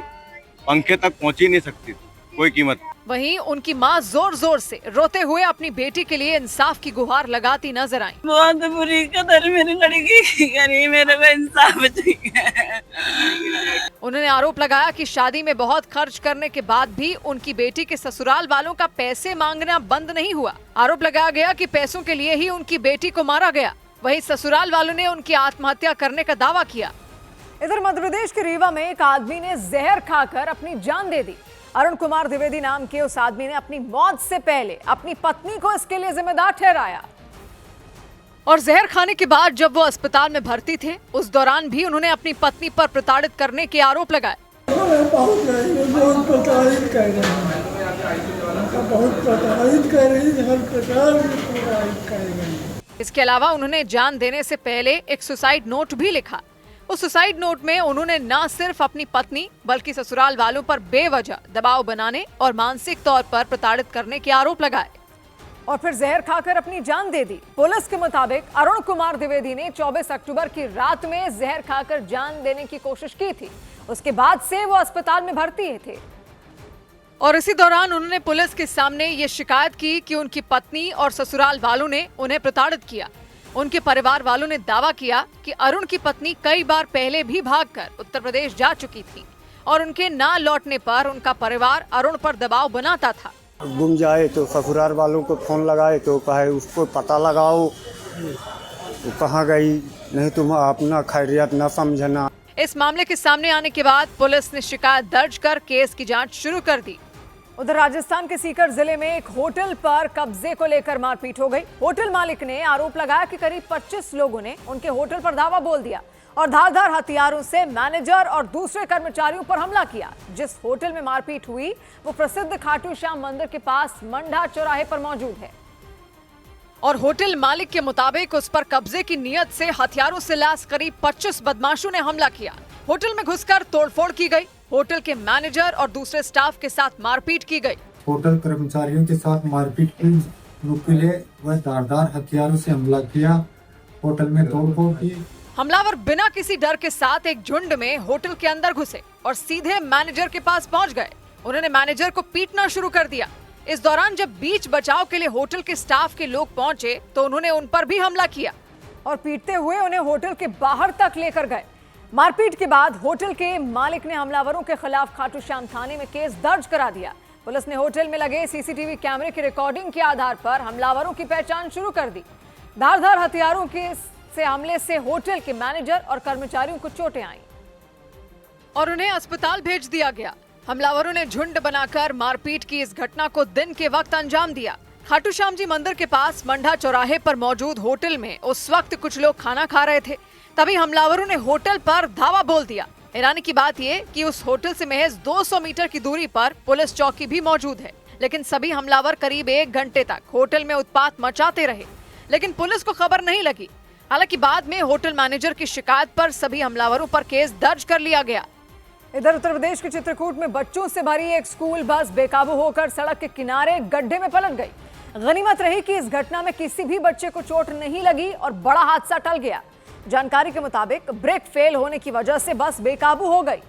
पंखे तक पहुंच ही नहीं सकती कोई कीमत। वहीं उनकी मां जोर जोर से रोते हुए अपनी बेटी के लिए इंसाफ की गुहार लगाती नजर आई। बहुत बुरी कदर मेरी लड़की की करी, मेरे को इंसाफ चाहिए। उन्होंने आरोप लगाया कि शादी में बहुत खर्च करने के बाद भी उनकी बेटी के ससुराल वालों का पैसे मांगना बंद नहीं हुआ। आरोप लगाया गया कि पैसों के लिए ही उनकी बेटी को मारा गया। वहीं ससुराल वालों ने उनकी आत्महत्या करने का दावा किया। इधर मध्य प्रदेश के रीवा में एक आदमी ने जहर खाकर अपनी जान दे दी। अरुण कुमार द्विवेदी नाम के उस आदमी ने अपनी मौत से पहले अपनी पत्नी को इसके लिए जिम्मेदार ठहराया और जहर खाने के बाद जब वो अस्पताल में भर्ती थे, उस दौरान भी उन्होंने अपनी पत्नी पर प्रताड़ित करने के आरोप लगाए। इसके अलावा उन्होंने जान देने से पहले एक सुसाइड नोट भी लिखा। उस सुसाइड नोट में उन्होंने न सिर्फ अपनी पत्नी बल्कि ससुराल वालों पर बेवजह दबाव बनाने और मानसिक तौर पर प्रताड़ित करने के आरोप लगाए और फिर जहर खाकर अपनी जान दे दी। पुलिस के मुताबिक अरुण कुमार द्विवेदी ने 24 अक्टूबर की रात में जहर खाकर जान देने की कोशिश की थी। उसके बाद से वो अस्पताल में भर्ती थे और इसी दौरान उन्होंने पुलिस के सामने ये शिकायत की कि उनकी पत्नी और ससुराल वालों ने उन्हें प्रताड़ित किया। उनके परिवार वालों ने दावा किया कि अरुण की पत्नी कई बार पहले भी भागकर उत्तर प्रदेश जा चुकी थी और उनके ना लौटने पर उनका परिवार अरुण पर दबाव बनाता था। गुम जाए तो ससुराल वालों को फोन लगाए तो कहे उसको पता लगाओ वो कहाँ गई, नहीं तुम अपना खैरियत न समझना। इस मामले के सामने आने के बाद पुलिस ने शिकायत दर्ज कर केस की जांच शुरू कर दी। उधर राजस्थान के सीकर जिले में एक होटल पर कब्जे को लेकर मारपीट हो गई। होटल मालिक ने आरोप लगाया कि करीब 25 लोगों ने उनके होटल पर धावा बोल दिया और धारदार हथियारों से मैनेजर और दूसरे कर्मचारियों पर हमला किया। जिस होटल में मारपीट हुई वो प्रसिद्ध खाटू श्याम मंदिर के पास मंडा चौराहे पर मौजूद है और होटल मालिक के मुताबिक उस पर कब्जे की नीयत से हथियारों से लैस करीब 25 बदमाशों ने हमला किया। होटल में घुसकर तोड़फोड़ की गई। होटल के मैनेजर और दूसरे स्टाफ के साथ मारपीट की गई। होटल कर्मचारियों के साथ मारपीट की, नुकीले व धारदार हथियारों से हमला किया, होटल में तोड़फोड़ की। हमलावर बिना किसी डर के साथ एक झुंड में होटल के अंदर घुसे और सीधे मैनेजर के पास पहुंच गए। उन्होंने मैनेजर को पीटना शुरू कर दिया। इस दौरान जब बीच बचाव के लिए होटल के स्टाफ के लोग पहुंचे तो उन्होंने उन पर भी हमला किया और पीटते हुए उन्हें होटल के बाहर तक लेकर गए। मारपीट के बाद होटल के मालिक ने हमलावरों के खिलाफ खाटू श्याम थाने में केस दर्ज करा दिया। पुलिस ने होटल में लगे सीसीटीवी कैमरे की रिकॉर्डिंग के आधार पर हमलावरों की पहचान शुरू कर दी। धारदार हथियारों के से हमले से होटल के मैनेजर और कर्मचारियों को चोटें आईं और उन्हें अस्पताल भेज दिया गया। हमलावरों ने झुंड बनाकर मारपीट की इस घटना को दिन के वक्त अंजाम दिया। खाटू श्याम जी मंदिर के पास मंडा चौराहे पर मौजूद होटल में उस वक्त कुछ लोग खाना खा रहे थे, तभी हमलावरों ने होटल पर धावा बोल दिया। हैरानी की बात यह कि उस होटल से महज 200 मीटर की दूरी पर पुलिस चौकी भी मौजूद है, लेकिन सभी हमलावर करीब 1 घंटे तक होटल में उत्पात मचाते रहे, लेकिन पुलिस को खबर नहीं लगी। हालांकि बाद में होटल मैनेजर की शिकायत पर सभी हमलावरों पर केस दर्ज कर लिया गया। इधर उत्तर प्रदेश के चित्रकूट में बच्चों से भरी एक स्कूल बस बेकाबू होकर सड़क के किनारे गड्ढे में पलट गई। गनीमत रही कि इस घटना में किसी भी बच्चे को चोट नहीं लगी और बड़ा हादसा टल गया। जानकारी के मुताबिक ब्रेक फेल होने की वजह से बस बेकाबू हो गई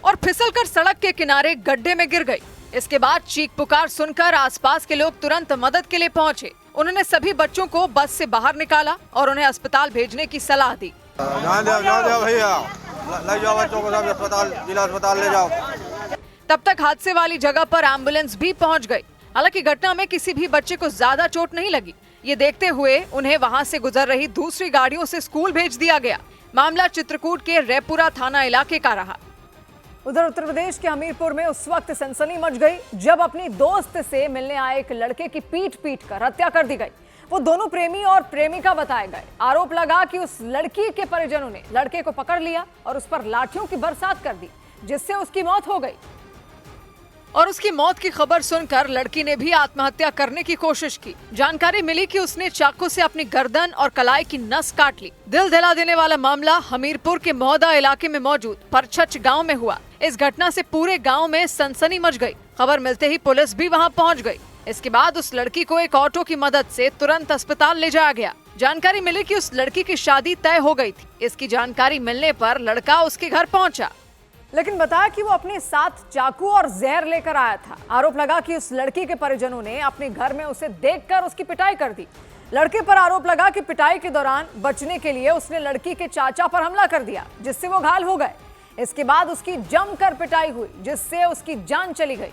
और फिसलकर सड़क के किनारे गड्ढे में गिर गई। इसके बाद चीख पुकार सुनकर आसपास के लोग तुरंत मदद के लिए पहुंचे। उन्होंने सभी बच्चों को बस से बाहर निकाला और उन्हें अस्पताल भेजने की सलाह दी। जिला अस्पताल ले जाओ। तब तक हादसे वाली जगह पर एम्बुलेंस भी पहुंच गई। हालांकि घटना में किसी भी बच्चे को ज्यादा चोट नहीं लगी। ये देखते हुए उन्हें वहां से गुजर रही दूसरी गाड़ियों से स्कूल भेज दिया गया। मामला चित्रकूट के रेपुरा थाना इलाके का रहा। उधर उत्तर प्रदेश के हमीरपुर में उस वक्त सनसनी मच गई जब अपनी दोस्त से मिलने आए एक लड़के की पीट कर हत्या कर दी गई। वो दोनों प्रेमी और प्रेमिका बताए गए। आरोप लगा कि उस लड़की के परिजनों ने लड़के को पकड़ लिया और उस पर लाठियों की बरसात कर दी, जिससे उसकी मौत हो गई। और उसकी मौत की खबर सुनकर लड़की ने भी आत्महत्या करने की कोशिश की। जानकारी मिली कि उसने चाकू से अपनी गर्दन और कलाई की नस काट ली। दिल दहला देने वाला मामला हमीरपुर के मोहदा इलाके में मौजूद परछच गांव में हुआ। इस घटना से पूरे गांव में सनसनी मच गई। खबर मिलते ही पुलिस भी वहां पहुंच गई। इसके बाद उस लड़की को एक ऑटो की मदद से तुरंत अस्पताल ले जाया गया। जानकारी मिली कि उस लड़की की शादी तय हो गई थी। इसकी जानकारी मिलने पर लड़का उसके घर पहुंचा, लेकिन बताया कि वो अपने साथ चाकू और जहर लेकर आया था। आरोप लगा कि उस लड़की के परिजनों ने अपने घर में उसे देखकर उसकी पिटाई कर दी। लड़के पर आरोप लगा कि पिटाई के दौरान बचने के लिए उसने लड़की के चाचा पर हमला कर दिया, जिससे वो घायल हो गए। इसके बाद उसकी जमकर पिटाई हुई, जिससे उसकी जान चली गई।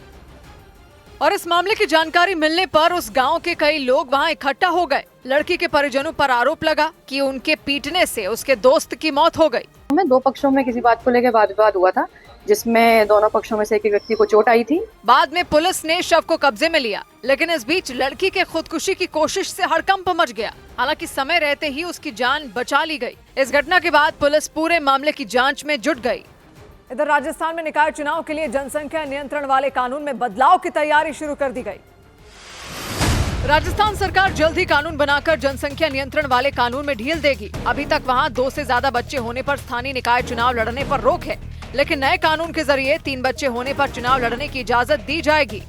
और इस मामले की जानकारी मिलने पर उस गांव के कई लोग वहां इकट्ठा हो गए। लड़की के परिजनों पर आरोप लगा कि उनके पीटने से उसके दोस्त की मौत हो गई। में दो पक्षों में किसी बात को लेकर वाद विवाद हुआ था, जिसमें दोनों पक्षों में से एक व्यक्ति को चोट आई थी। बाद में पुलिस ने शव को कब्जे में लिया, लेकिन इस बीच लड़की के खुदकुशी की कोशिश से हड़कंप मच गया। हालांकि समय रहते ही उसकी जान बचा ली गई। इस घटना के बाद पुलिस पूरे मामले की जांच में जुट गई। इधर राजस्थान में निकाय चुनाव के लिए जनसंख्या नियंत्रण वाले कानून में बदलाव की तैयारी शुरू कर दी गई। राजस्थान सरकार जल्द ही कानून बनाकर जनसंख्या नियंत्रण वाले कानून में ढील देगी। अभी तक वहां 2 से ज्यादा बच्चे होने पर स्थानीय निकाय चुनाव लड़ने पर रोक है, लेकिन नए कानून के जरिए 3 बच्चे होने पर चुनाव लड़ने की इजाजत दी जाएगी।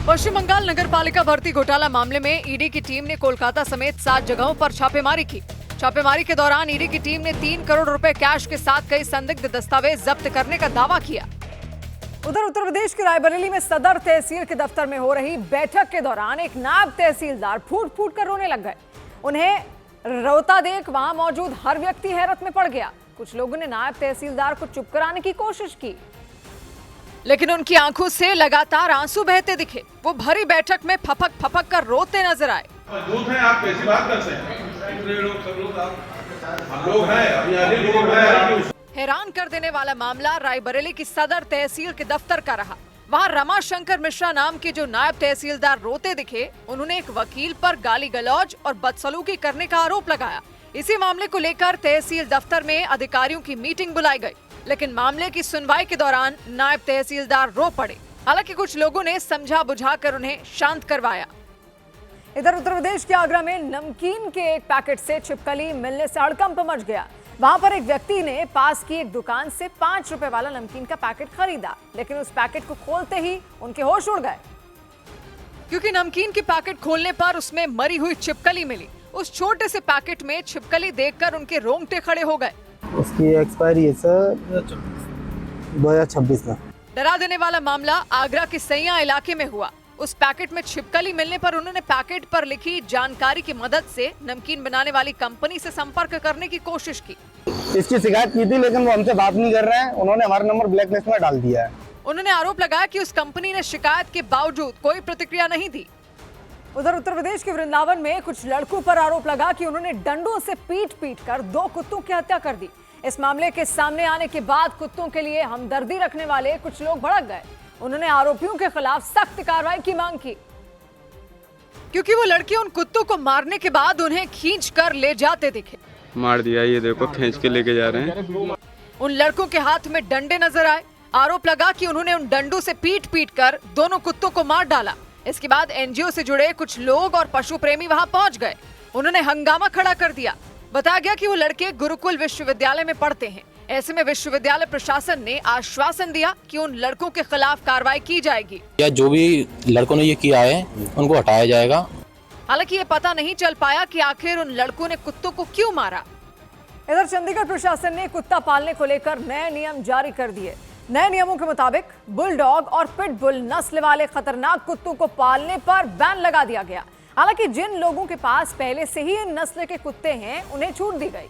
पश्चिम बंगाल नगर पालिका भर्ती घोटाला मामले में ईडी की टीम ने कोलकाता समेत 7 जगहों पर छापेमारी की। छापेमारी के दौरान ईडी की टीम ने 3 करोड़ रुपए कैश के साथ कई संदिग्ध दस्तावेज जब्त करने का दावा किया। उधर उत्तर प्रदेश के रायबरेली में सदर तहसील के दफ्तर में हो रही बैठक के दौरान एक नायब तहसीलदार फूट फूट कर रोने लग गए। उन्हें रोता देख वहां मौजूद हर व्यक्ति हैरत में पड़ गया। कुछ लोगों ने नायब तहसीलदार को चुप कराने की कोशिश की, लेकिन उनकी आंखों से लगातार आंसू बहते दिखे। वो भरी बैठक में फपक फपक कर रोते नजर आए। दूध है, आप कैसी बात करते हैं? हम लोग हैं, अभी आगे लोग हैं। हैरान कर देने वाला मामला रायबरेली की सदर तहसील के दफ्तर का रहा। वहां रमाशंकर मिश्रा नाम के जो नायब तहसीलदार रोते दिखे, उन्होंने एक वकील पर गाली गलौज और बदसलूकी करने का आरोप लगाया। इसी मामले को लेकर तहसील दफ्तर में अधिकारियों की मीटिंग बुलाई गई, लेकिन मामले की सुनवाई के दौरान नायब तहसीलदार रो पड़े। हालांकि कुछ लोगों ने समझा बुझाकर उन्हें शांत करवाया। इधर उत्तर प्रदेश के आगरा में नमकीन के एक पैकेट से छिपकली मिलने से हड़कंप मच गया। वहां पर एक व्यक्ति ने पास की एक दुकान से 5 रुपए वाला नमकीन का पैकेट खरीदा, लेकिन उस पैकेट को खोलते ही उनके होश उड़ गए, क्योंकि नमकीन के पैकेट खोलने पर उसमें मरी हुई छिपकली मिली। उस छोटे से पैकेट में छिपकली देखकर उनके रोंगटे खड़े हो गए। उसकी एक्सपायरी है सर 2026 में। डरा देने वाला मामला आगरा के सैया इलाके में हुआ। उस पैकेट में छिपकली मिलने पर उन्होंने पैकेट पर लिखी जानकारी की मदद से नमकीन बनाने वाली कंपनी से संपर्क करने की कोशिश की। इसकी शिकायत की थी, लेकिन वो हमसे बात नहीं कर रहे हैं। उन्होंने हमारा नंबर ब्लैकलिस्ट में डाल दिया है। उन्होंने आरोप लगाया कि उस कंपनी ने शिकायत के बावजूद कोई प्रतिक्रिया नहीं दी। उधर उत्तर प्रदेश के वृंदावन में कुछ लड़कों पर आरोप लगा कि उन्होंने डंडों से पीट कर 2 कुत्तों की हत्या कर दी। इस मामले के सामने आने के बाद कुत्तों के लिए हमदर्दी रखने वाले कुछ लोग भड़क गए। उन्होंने आरोपियों के खिलाफ सख्त कार्रवाई की मांग की, क्योंकि वो लड़के उन कुत्तों को मारने के बाद उन्हें खींच कर ले जाते दिखे। मार दिया, ये देखो खींच के लेके जा रहे हैं। उन लड़कों के हाथ में डंडे नजर आए। आरोप लगा कि उन्होंने उन डंडों से पीट कर दोनों कुत्तों को मार डाला। इसके बाद एनजीओ से जुड़े कुछ लोग और पशु प्रेमी वहां पहुंच गए। उन्होंने हंगामा खड़ा कर दिया। बताया गया कि वो लड़के गुरुकुल विश्वविद्यालय में पढ़ते हैं। ऐसे में विश्वविद्यालय प्रशासन ने आश्वासन दिया कि उन लड़कों के खिलाफ कार्रवाई की जाएगी। या जो भी लड़कों ने ये किया है उनको हटाया जाएगा। हालांकि ये पता नहीं चल पाया कि आखिर उन लड़कों ने कुत्तों को क्यों मारा। इधर चंडीगढ़ प्रशासन ने कुत्ता पालने को लेकर नए नियम जारी कर दिए। नए नियमों के मुताबिक बुलडॉग और पिटबुल नस्ल वाले खतरनाक कुत्तों को पालने पर बैन लगा दिया गया। हालांकि जिन लोगों के पास पहले से ही इन नस्ल के कुत्ते हैं, उन्हें छूट दी गई,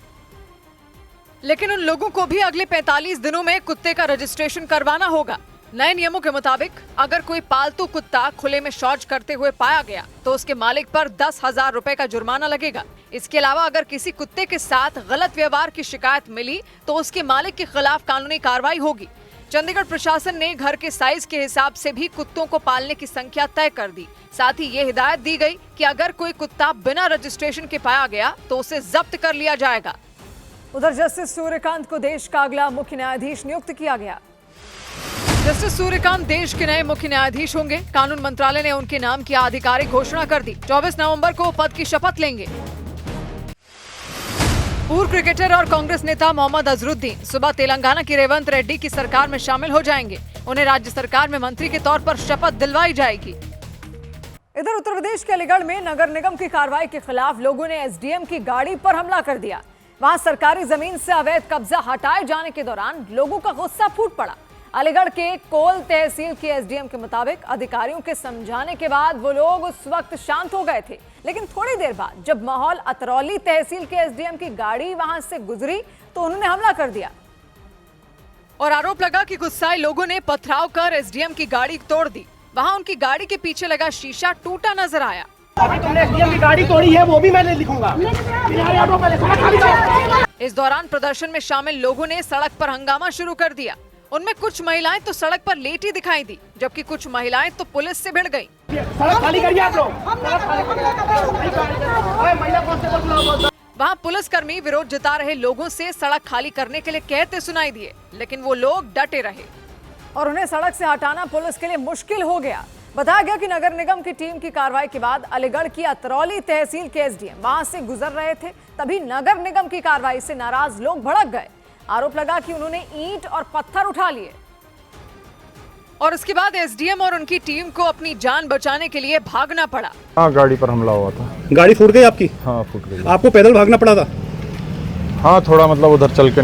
लेकिन उन लोगों को भी अगले 45 दिनों में कुत्ते का रजिस्ट्रेशन करवाना होगा। नए नियमों के मुताबिक अगर कोई पालतू कुत्ता खुले में शौच करते हुए पाया गया तो उसके मालिक पर 10,000 रुपए का जुर्माना लगेगा। इसके अलावा अगर किसी कुत्ते के साथ गलत व्यवहार की शिकायत मिली तो उसके मालिक के खिलाफ कानूनी कार्रवाई होगी। चंडीगढ़ प्रशासन ने घर के साइज के हिसाब से भी कुत्तों को पालने की संख्या तय कर दी। साथ ही ये हिदायत दी गई कि अगर कोई कुत्ता बिना रजिस्ट्रेशन के पाया गया तो उसे जब्त कर लिया जाएगा। उधर जस्टिस सूर्यकांत को देश का अगला मुख्य न्यायाधीश नियुक्त किया गया। जस्टिस सूर्यकांत देश के नए मुख्य न्यायाधीश होंगे। कानून मंत्रालय ने उनके नाम की आधिकारिक घोषणा कर दी। 24 नवंबर को पद की शपथ लेंगे। पूर्व क्रिकेटर और कांग्रेस नेता मोहम्मद अजहरुद्दीन सुबह तेलंगाना की रेवंत रेड्डी की सरकार में शामिल हो जाएंगे। उन्हें राज्य सरकार में मंत्री के तौर पर शपथ दिलवाई जाएगी। इधर उत्तर प्रदेश के अलीगढ़ में नगर निगम की कार्रवाई के खिलाफ लोगों ने एसडीएम की गाड़ी पर हमला कर दिया। वहां सरकारी जमीन से अवैध कब्जा हटाए जाने के दौरान लोगों का गुस्सा फूट पड़ा। अलीगढ़ के कोल तहसील के एसडीएम के मुताबिक अधिकारियों के समझाने के बाद वो लोग उस वक्त शांत हो गए थे, लेकिन थोड़ी देर बाद जब माहौल अतरौली तहसील के एसडीएम की गाड़ी वहां से गुजरी तो उन्होंने हमला कर दिया और आरोप लगा कि गुस्साए लोगों ने पथराव कर एसडीएम की गाड़ी तोड़ दी। वहां उनकी गाड़ी के पीछे लगा शीशा टूटा नजर आया। अभी तुमने एसडीएम की गाड़ी तोड़ी है, वो भी मैं लिखूंगा। इस दौरान प्रदर्शन में शामिल लोगों ने सड़क पर हंगामा शुरू कर दिया। उनमें कुछ महिलाएं तो सड़क पर लेटी दिखाई दी, जबकि कुछ महिलाएं तो पुलिस से भिड़ गईं। सड़क खाली करिए आप लोग। वहां पुलिसकर्मी विरोध जता रहे लोगों से सड़क खाली करने के लिए कहते सुनाई दिए, लेकिन वो लोग डटे रहे और उन्हें सड़क से हटाना पुलिस के लिए मुश्किल हो गया। बताया गया कि नगर निगम की टीम की कार्रवाई के बाद अलीगढ़ की अतरौली तहसील के एसडीएम वहां से गुजर रहे थे, तभी नगर निगम की कार्रवाई से नाराज लोग भड़क गए। आरोप लगा कि उन्होंने ईंट और पत्थर उठा लिए और उसके बाद एसडीएम और उनकी टीम को अपनी जान बचाने के लिए भागना पड़ा। हाँ, गाड़ी पर हमला हुआ था। गाड़ी फूट गई आपकी? हाँ, फूट गई। आपको पैदल भागना पड़ा था? हाँ, थोड़ा मतलब उधर चल के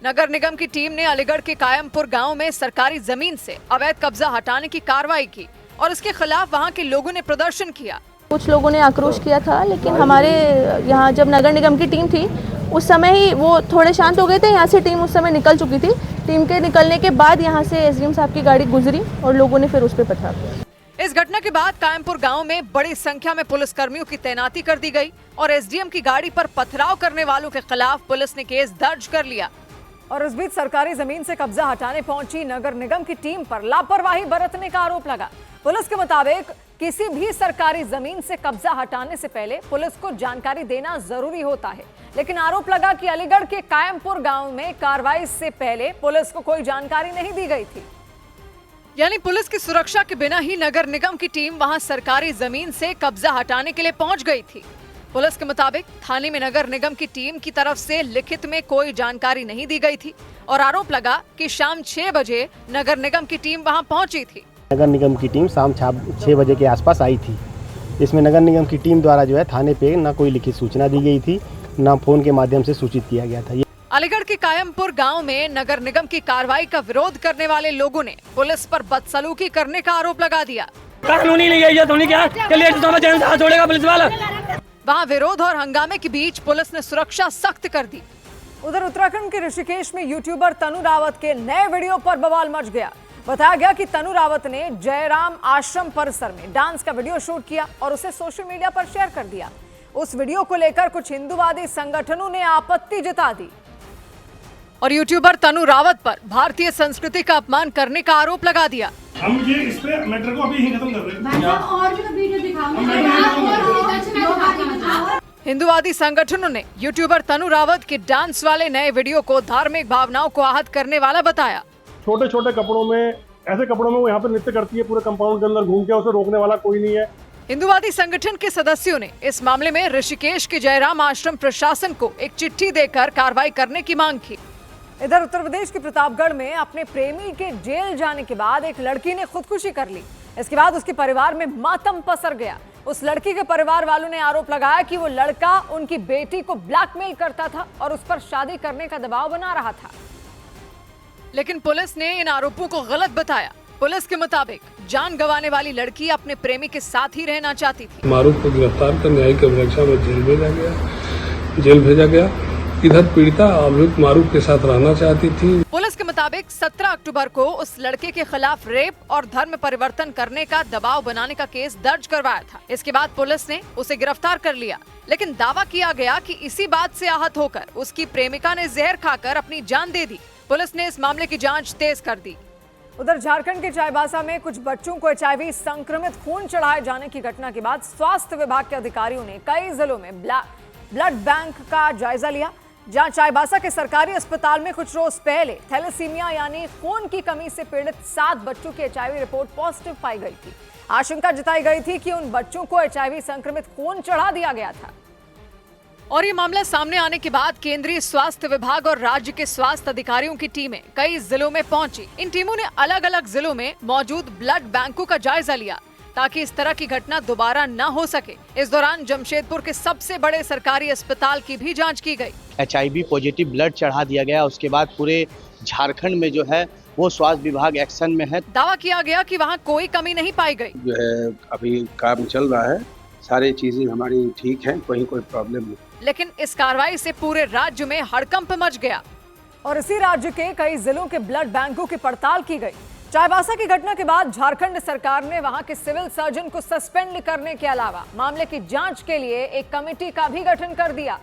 नगर निगम की टीम ने अलीगढ़ के कायमपुर गांव में सरकारी जमीन से अवैध कब्जा हटाने की कार्रवाई की और इसके खिलाफ वहां के लोगों ने प्रदर्शन किया। कुछ लोगों ने आक्रोश किया था, लेकिन हमारे यहाँ जब नगर निगम की टीम थी उस समय ही वो थोड़े शांत हो गए थे। यहाँ से टीम उस समय निकल चुकी थी। टीम के निकलने के बाद यहाँ से एसडीएम साहब की गाड़ी गुजरी और लोगों ने फिर उस पर पथराव किया। इस घटना के बाद कायमपुर गांव में बड़ी संख्या में पुलिसकर्मियों की तैनाती कर दी गई और एसडीएम की गाड़ी पर पथराव करने वालों के खिलाफ पुलिस ने केस दर्ज कर लिया। और इस बीच सरकारी जमीन से कब्जा हटाने पहुंची नगर निगम की टीम पर लापरवाही बरतने का आरोप लगा। पुलिस के मुताबिक किसी भी सरकारी जमीन से कब्जा हटाने से पहले पुलिस को जानकारी देना जरूरी होता है, लेकिन आरोप लगा कि अलीगढ़ के कायमपुर गांव में कार्रवाई से पहले पुलिस को कोई जानकारी नहीं दी गई थी। यानी पुलिस की सुरक्षा के बिना ही नगर निगम की टीम वहां सरकारी जमीन से कब्जा हटाने के लिए पहुंच गई थी। पुलिस के मुताबिक थाने में नगर निगम की टीम की तरफ से लिखित में कोई जानकारी नहीं दी गई थी और आरोप लगा कि शाम 6 बजे नगर निगम की टीम वहां पहुंची थी। नगर निगम की टीम शाम 6 बजे के आसपास आई थी। इसमें नगर निगम की टीम द्वारा जो है थाने पे ना कोई लिखित सूचना दी गई थी, ना फोन के माध्यम से सूचित किया गया था। अलीगढ़ के कायमपुर गांव में नगर निगम की कार्रवाई का विरोध करने वाले लोगों ने पुलिस पर बदसलूकी करने का आरोप लगा दिया। कानूनी नहीं है ये, तो नहीं क्या चलिए हाथ छोड़ेगा पुलिस वाला। वहां विरोध और हंगामे के बीच पुलिस ने सुरक्षा सख्त कर दी। उधर उत्तराखंड के ऋषिकेश में यूट्यूबर तनु रावत के नए वीडियो पर बवाल मच गया। बताया गया कि तनु रावत ने जयराम आश्रम परिसर में डांस का वीडियो शूट किया और उसे सोशल मीडिया पर शेयर कर दिया। उस वीडियो को लेकर कुछ हिंदूवादी संगठनों ने आपत्ति जता दी और यूट्यूबर तनु रावत पर भारतीय संस्कृति का अपमान करने का आरोप लगा दिया। हम ये इस पे मैटर को अभी ही खत्म कर रहे हैं। और भी वीडियो दिखाओ। हिंदूवादी संगठनों ने यूट्यूबर तनु रावत के डांस वाले नए वीडियो को धार्मिक भावनाओं को आहत करने वाला बताया। छोटे छोटे कपड़ों में, ऐसे कपड़ों में वो यहाँ पे नृत्य करती है, पूरे कंपाउंड के अंदर घूम के, उसे रोकने वाला कोई नहीं है। हिंदूवादी संगठन के सदस्यों ने इस मामले में ऋषिकेश के जयराम आश्रम प्रशासन को एक चिट्ठी देकर कार्रवाई करने की मांग की। इधर उत्तर प्रदेश के प्रतापगढ़ में अपने प्रेमी के जेल जाने के बाद एक लड़की ने खुदकुशी कर ली। इसके बाद उसके परिवार में मातम पसर गया। उस लड़की के परिवार वालों ने आरोप लगाया कि वो लड़का उनकी बेटी को ब्लैकमेल करता था और उस पर शादी करने का दबाव बना रहा था, लेकिन पुलिस ने इन आरोपों को गलत बताया। पुलिस के मुताबिक जान गंवाने वाली लड़की अपने प्रेमी के साथ ही रहना चाहती थी। मारूफ को गिरफ्तार कर न्यायिक अभिरक्षा में जेल भेजा गया। इधर पीड़िता अभियुक्त मारूफ के साथ रहना चाहती थी। पुलिस के मुताबिक 17 अक्टूबर को उस लड़के के खिलाफ रेप और धर्म परिवर्तन करने का दबाव बनाने का केस दर्ज करवाया था। इसके बाद पुलिस ने उसे गिरफ्तार कर लिया, लेकिन दावा किया गया कि इसी बात से आहत होकर उसकी प्रेमिका ने जहर खाकर अपनी जान दे दी। पुलिस ने इस मामले की जांच तेज कर दी। उधर झारखंड के चाईबासा में कुछ बच्चों को HIV संक्रमित खून चढ़ाए जाने की घटना के बाद स्वास्थ्य विभाग के अधिकारियों ने कई जिलों में ब्लड बैंक का जायजा लिया। जहां चाईबासा के सरकारी अस्पताल में कुछ रोज पहले थैलेसीमिया यानी खून की कमी से पीड़ित 7 बच्चों की HIV रिपोर्ट पॉजिटिव पाई गई थी। आशंका जताई गई थी कि उन बच्चों को HIV संक्रमित खून चढ़ा दिया गया था। और ये मामला सामने आने के बाद केंद्रीय स्वास्थ्य विभाग और राज्य के स्वास्थ्य अधिकारियों की टीमें कई जिलों में पहुंची। इन टीमों ने अलग अलग जिलों में मौजूद ब्लड बैंकों का जायजा लिया ताकि इस तरह की घटना दोबारा न हो सके। इस दौरान जमशेदपुर के सबसे बड़े सरकारी अस्पताल की भी जांच की गई। HIV पॉजिटिव ब्लड चढ़ा दिया गया। उसके बाद पूरे झारखंड में जो है वो स्वास्थ्य विभाग एक्शन में है। दावा किया गया कि वहाँ कोई कमी नहीं पाई गई। जो है अभी काम चल रहा है, सारी चीजें हमारी ठीक हैं, कोई प्रॉब्लम नहीं। लेकिन इस कार्रवाई से पूरे राज्य में हड़कंप मच गया और इसी राज्य के कई जिलों के ब्लड बैंकों की पड़ताल की गई। चाईबासा की घटना के बाद झारखंड सरकार ने वहां के सिविल सर्जन को सस्पेंड करने के अलावा मामले की जांच के लिए एक कमेटी का भी गठन कर दिया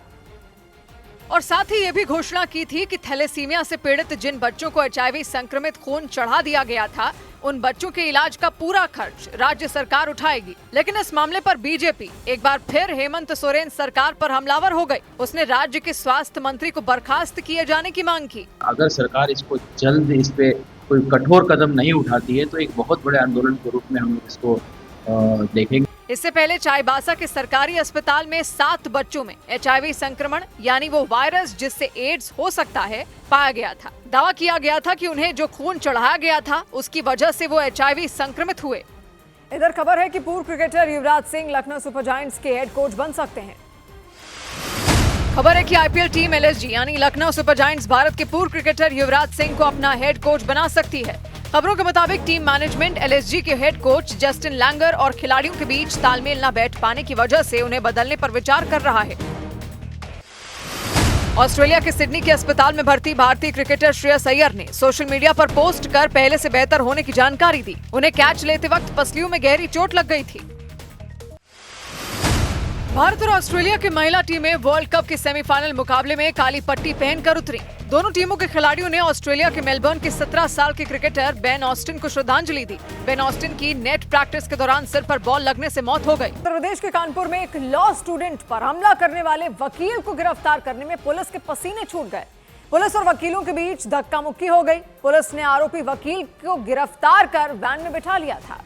और साथ ही ये भी घोषणा की थी कि थैलेसीमिया से पीड़ित जिन बच्चों को HIV संक्रमित खून चढ़ा दिया गया था, उन बच्चों के इलाज का पूरा खर्च राज्य सरकार उठाएगी। लेकिन इस मामले पर बीजेपी एक बार फिर हेमंत सोरेन सरकार पर हमलावर हो गई। उसने राज्य के स्वास्थ्य मंत्री को बर्खास्त किए जाने की मांग की। अगर सरकार इसको जल्द इस पे कोई कठोर कदम नहीं उठाती है तो एक बहुत बड़े आंदोलन के रूप में हम इसको देखेंगे। इससे पहले चाईबासा के सरकारी अस्पताल में 7 बच्चों में HIV संक्रमण यानी वो वायरस जिससे एड्स हो सकता है पाया गया था। दावा किया गया था कि उन्हें जो खून चढ़ाया गया था उसकी वजह से वो HIV संक्रमित हुए। इधर खबर है कि पूर्व cricketer Yuvraj Singh Lucknow super giants के हेड कोच बन सकते हैं। खबर है कि IPL टीम LSG यानी लखनऊ सुपर जायंट्स भारत के पूर्व क्रिकेटर युवराज सिंह को अपना हेड कोच बना सकती है। खबरों के मुताबिक टीम मैनेजमेंट LSG के हेड कोच जस्टिन लैंगर और खिलाड़ियों के बीच तालमेल न बैठ पाने की वजह से उन्हें बदलने पर विचार कर रहा है। ऑस्ट्रेलिया के सिडनी के अस्पताल में भर्ती भारतीय क्रिकेटर श्रेयस अय्यर ने सोशल मीडिया पर पोस्ट कर पहले से बेहतर होने की जानकारी दी। उन्हें कैच लेते वक्त पसलियों में गहरी चोट लग गई थी। भारत और ऑस्ट्रेलिया की महिला टीमें वर्ल्ड कप के सेमीफाइनल मुकाबले में काली पट्टी पहनकर उतरी। दोनों टीमों के खिलाड़ियों ने ऑस्ट्रेलिया के मेलबर्न के 17 साल के क्रिकेटर बेन ऑस्टिन को श्रद्धांजलि दी। बेन ऑस्टिन की नेट प्रैक्टिस के दौरान सिर पर बॉल लगने से मौत हो गई। उत्तर प्रदेश के कानपुर में एक लॉ स्टूडेंट पर हमला करने वाले वकील को गिरफ्तार करने में पुलिस के पसीने छूट गए। पुलिस और वकीलों के बीच धक्का मुक्की हो गई। पुलिस ने आरोपी वकील को गिरफ्तार कर वैन में बिठा लिया था,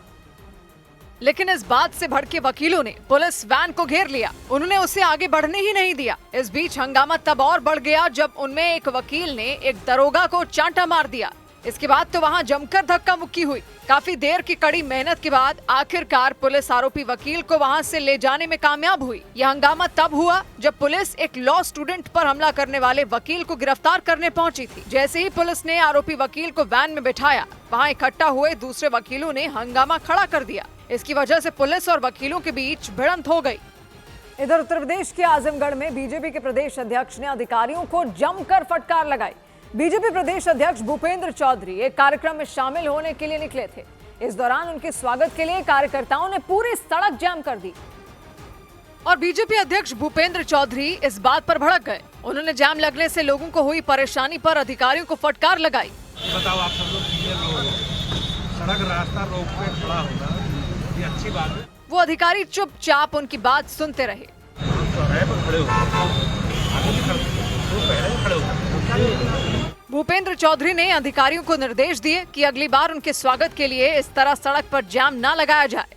लेकिन इस बात से भड़के वकीलों ने पुलिस वैन को घेर लिया। उन्होंने उसे आगे बढ़ने ही नहीं दिया। इस बीच हंगामा तब और बढ़ गया जब उनमें एक वकील ने एक दरोगा को चांटा मार दिया। इसके बाद तो वहां जमकर धक्का मुक्की हुई। काफी देर की कड़ी मेहनत के बाद आखिरकार पुलिस आरोपी वकील को वहां से ले जाने में कामयाब हुई। यह हंगामा तब हुआ जब पुलिस एक लॉ स्टूडेंट पर हमला करने वाले वकील को गिरफ्तार करने पहुंची थी। जैसे ही पुलिस ने आरोपी वकील को वैन में बिठाया, वहाँ इकट्ठा हुए दूसरे वकीलों ने हंगामा खड़ा कर दिया। इसकी वजह से पुलिस और वकीलों के बीच भिड़ंत हो गई। इधर उत्तर प्रदेश के आजमगढ़ में बीजेपी के प्रदेश अध्यक्ष ने अधिकारियों को जमकर फटकार लगाई। बीजेपी प्रदेश अध्यक्ष भूपेंद्र चौधरी एक कार्यक्रम में शामिल होने के लिए निकले थे। इस दौरान उनके स्वागत के लिए कार्यकर्ताओं ने पूरी सड़क जाम कर दी और बीजेपी अध्यक्ष भूपेंद्र चौधरी इस बात पर भड़क गए। उन्होंने जाम लगने से लोगों को हुई परेशानी पर अधिकारियों को फटकार लगाई। बताओ, आप सब लोग सड़क रास्ता रोक पे खड़ा होना ये अच्छी बात है। वो अधिकारी चुपचाप उनकी बात सुनते रहे। भूपेंद्र चौधरी ने अधिकारियों को निर्देश दिए कि अगली बार उनके स्वागत के लिए इस तरह सड़क पर जाम न लगाया जाए।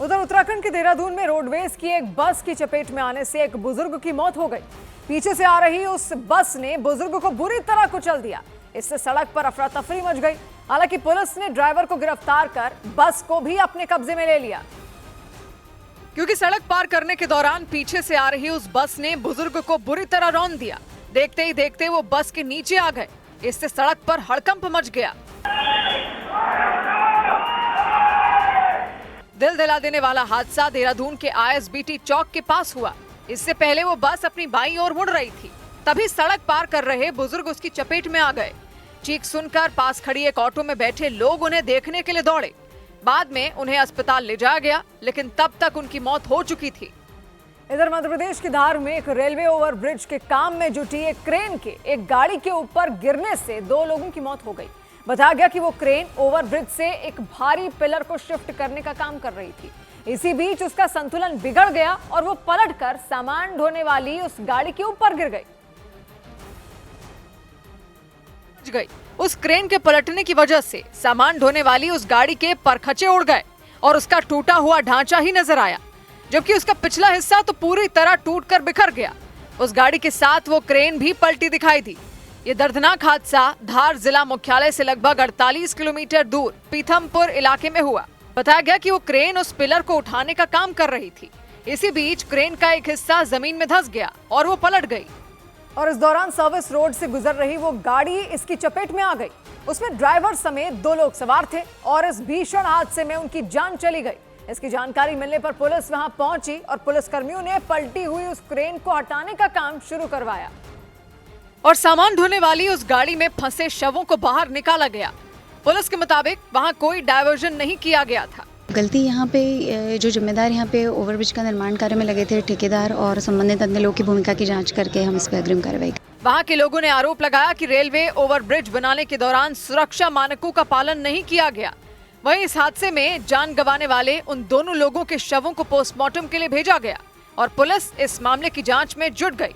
उधर उत्तराखंड के देहरादून में रोडवेज की एक बस की चपेट में आने से एक बुजुर्ग की मौत हो गई। पीछे से आ रही उस बस ने बुजुर्ग को बुरी तरह कुचल दिया। इससे सड़क पर अफरा तफरी मच गई। हालांकि पुलिस ने ड्राइवर को गिरफ्तार कर बस को भी अपने कब्जे में ले लिया, क्योंकि सड़क पार करने के दौरान पीछे से आ रही उस बस ने बुजुर्ग को बुरी तरह रौंद दिया। देखते ही देखते वो बस के नीचे आ गए। इससे सड़क पर हड़कंप मच गया। दिल दिला देने वाला हादसा देहरादून के ISBT चौक के पास हुआ। इससे पहले वो बस अपनी बाईं ओर मुड़ रही थी, तभी सड़क पार कर रहे बुजुर्ग उसकी चपेट में आ गए। चीख सुनकर पास खड़ी एक ऑटो में बैठे लोग उन्हें देखने के लिए दौड़े। बाद में उन्हें अस्पताल ले जाया गया, लेकिन तब तक उनकी मौत हो चुकी थी। इधर मध्य प्रदेश के धार में एक रेलवे ओवरब्रिज के काम में जुटी एक क्रेन के एक गाड़ी के ऊपर गिरने से 2 लोगों की मौत हो गई। बताया गया कि वो क्रेन ओवरब्रिज से एक भारी पिलर को शिफ्ट करने का काम कर रही थी। इसी बीच उसका संतुलन बिगड़ गया और वो पलटकर सामान ढोने वाली उस गाड़ी के ऊपर गिर गई। उस क्रेन के पलटने की वजह से सामान ढोने वाली उस गाड़ी के परखचे उड़ गए और उसका टूटा हुआ ढांचा ही नजर आया, जबकि उसका पिछला हिस्सा तो पूरी तरह टूटकर बिखर गया। उस गाड़ी के साथ वो क्रेन भी पलटी दिखाई दी। ये दर्दनाक हादसा धार जिला मुख्यालय से लगभग 48 किलोमीटर दूर पीथमपुर इलाके में हुआ। बताया गया कि वो क्रेन उस पिलर को उठाने का काम कर रही थी। इसी बीच क्रेन का एक हिस्सा जमीन में धंस गया और वो पलट गई और इस दौरान सर्विस रोड से गुजर रही वो गाड़ी इसकी चपेट में आ गई। उसमें ड्राइवर समेत 2 लोग सवार थे और इस भीषण हादसे में उनकी जान चली गई। इसकी जानकारी मिलने पर पुलिस वहां पहुंची और पुलिसकर्मियों ने पलटी हुई उस क्रेन को हटाने का काम शुरू करवाया और सामान ढोने वाली उस गाड़ी में फंसे शवों को बाहर निकाला गया। पुलिस के मुताबिक वहां कोई डायवर्जन नहीं किया गया था। गलती यहाँ पे जो जिम्मेदार यहाँ पे ओवरब्रिज का निर्माण कार्य में लगे थे ठेकेदार और संबंधित अन्य लोगों की भूमिका की जांच करके हम इस पर अग्रिम कार्रवाई। वहाँ के लोगों ने आरोप लगाया कि रेलवे ओवरब्रिज बनाने के दौरान सुरक्षा मानकों का पालन नहीं किया गया। वहीं इस हादसे में जान गंवाने वाले उन दोनों लोगों के शवों को पोस्टमार्टम के लिए भेजा गया और पुलिस इस मामले की जाँच में जुट गई।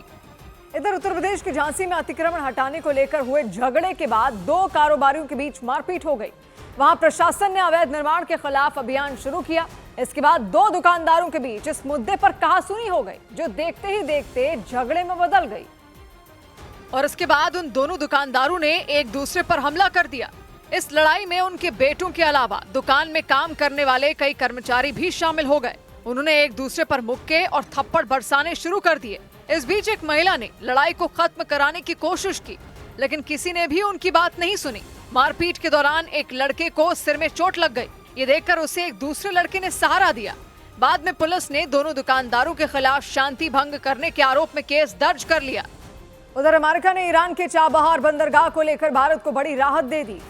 इधर उत्तर प्रदेश के झांसी में अतिक्रमण हटाने को लेकर हुए झगड़े के बाद 2 कारोबारियों के बीच मारपीट हो गई। वहां प्रशासन ने अवैध निर्माण के खिलाफ अभियान शुरू किया। इसके बाद 2 दुकानदारों के बीच इस मुद्दे पर कहासुनी हो गई, जो देखते ही देखते झगड़े में बदल गई और इसके बाद उन दोनों दुकानदारों ने एक दूसरे पर हमला कर दिया। इस लड़ाई में उनके बेटों के अलावा दुकान में काम करने वाले कई कर्मचारी भी शामिल हो गए। उन्होंने एक दूसरे पर मुक्के और थप्पड़ बरसाने शुरू कर दिए। इस बीच एक महिला ने लड़ाई को खत्म कराने की कोशिश की, लेकिन किसी ने भी उनकी बात नहीं सुनी। मारपीट के दौरान एक लड़के को सिर में चोट लग गई। ये देखकर उसे एक दूसरे लड़के ने सहारा दिया। बाद में पुलिस ने दोनों दुकानदारों के खिलाफ शांति भंग करने के आरोप में केस दर्ज कर लिया। उधर अमेरिका ने ईरान के चाबहार बंदरगाह को लेकर भारत को बड़ी राहत दे दी।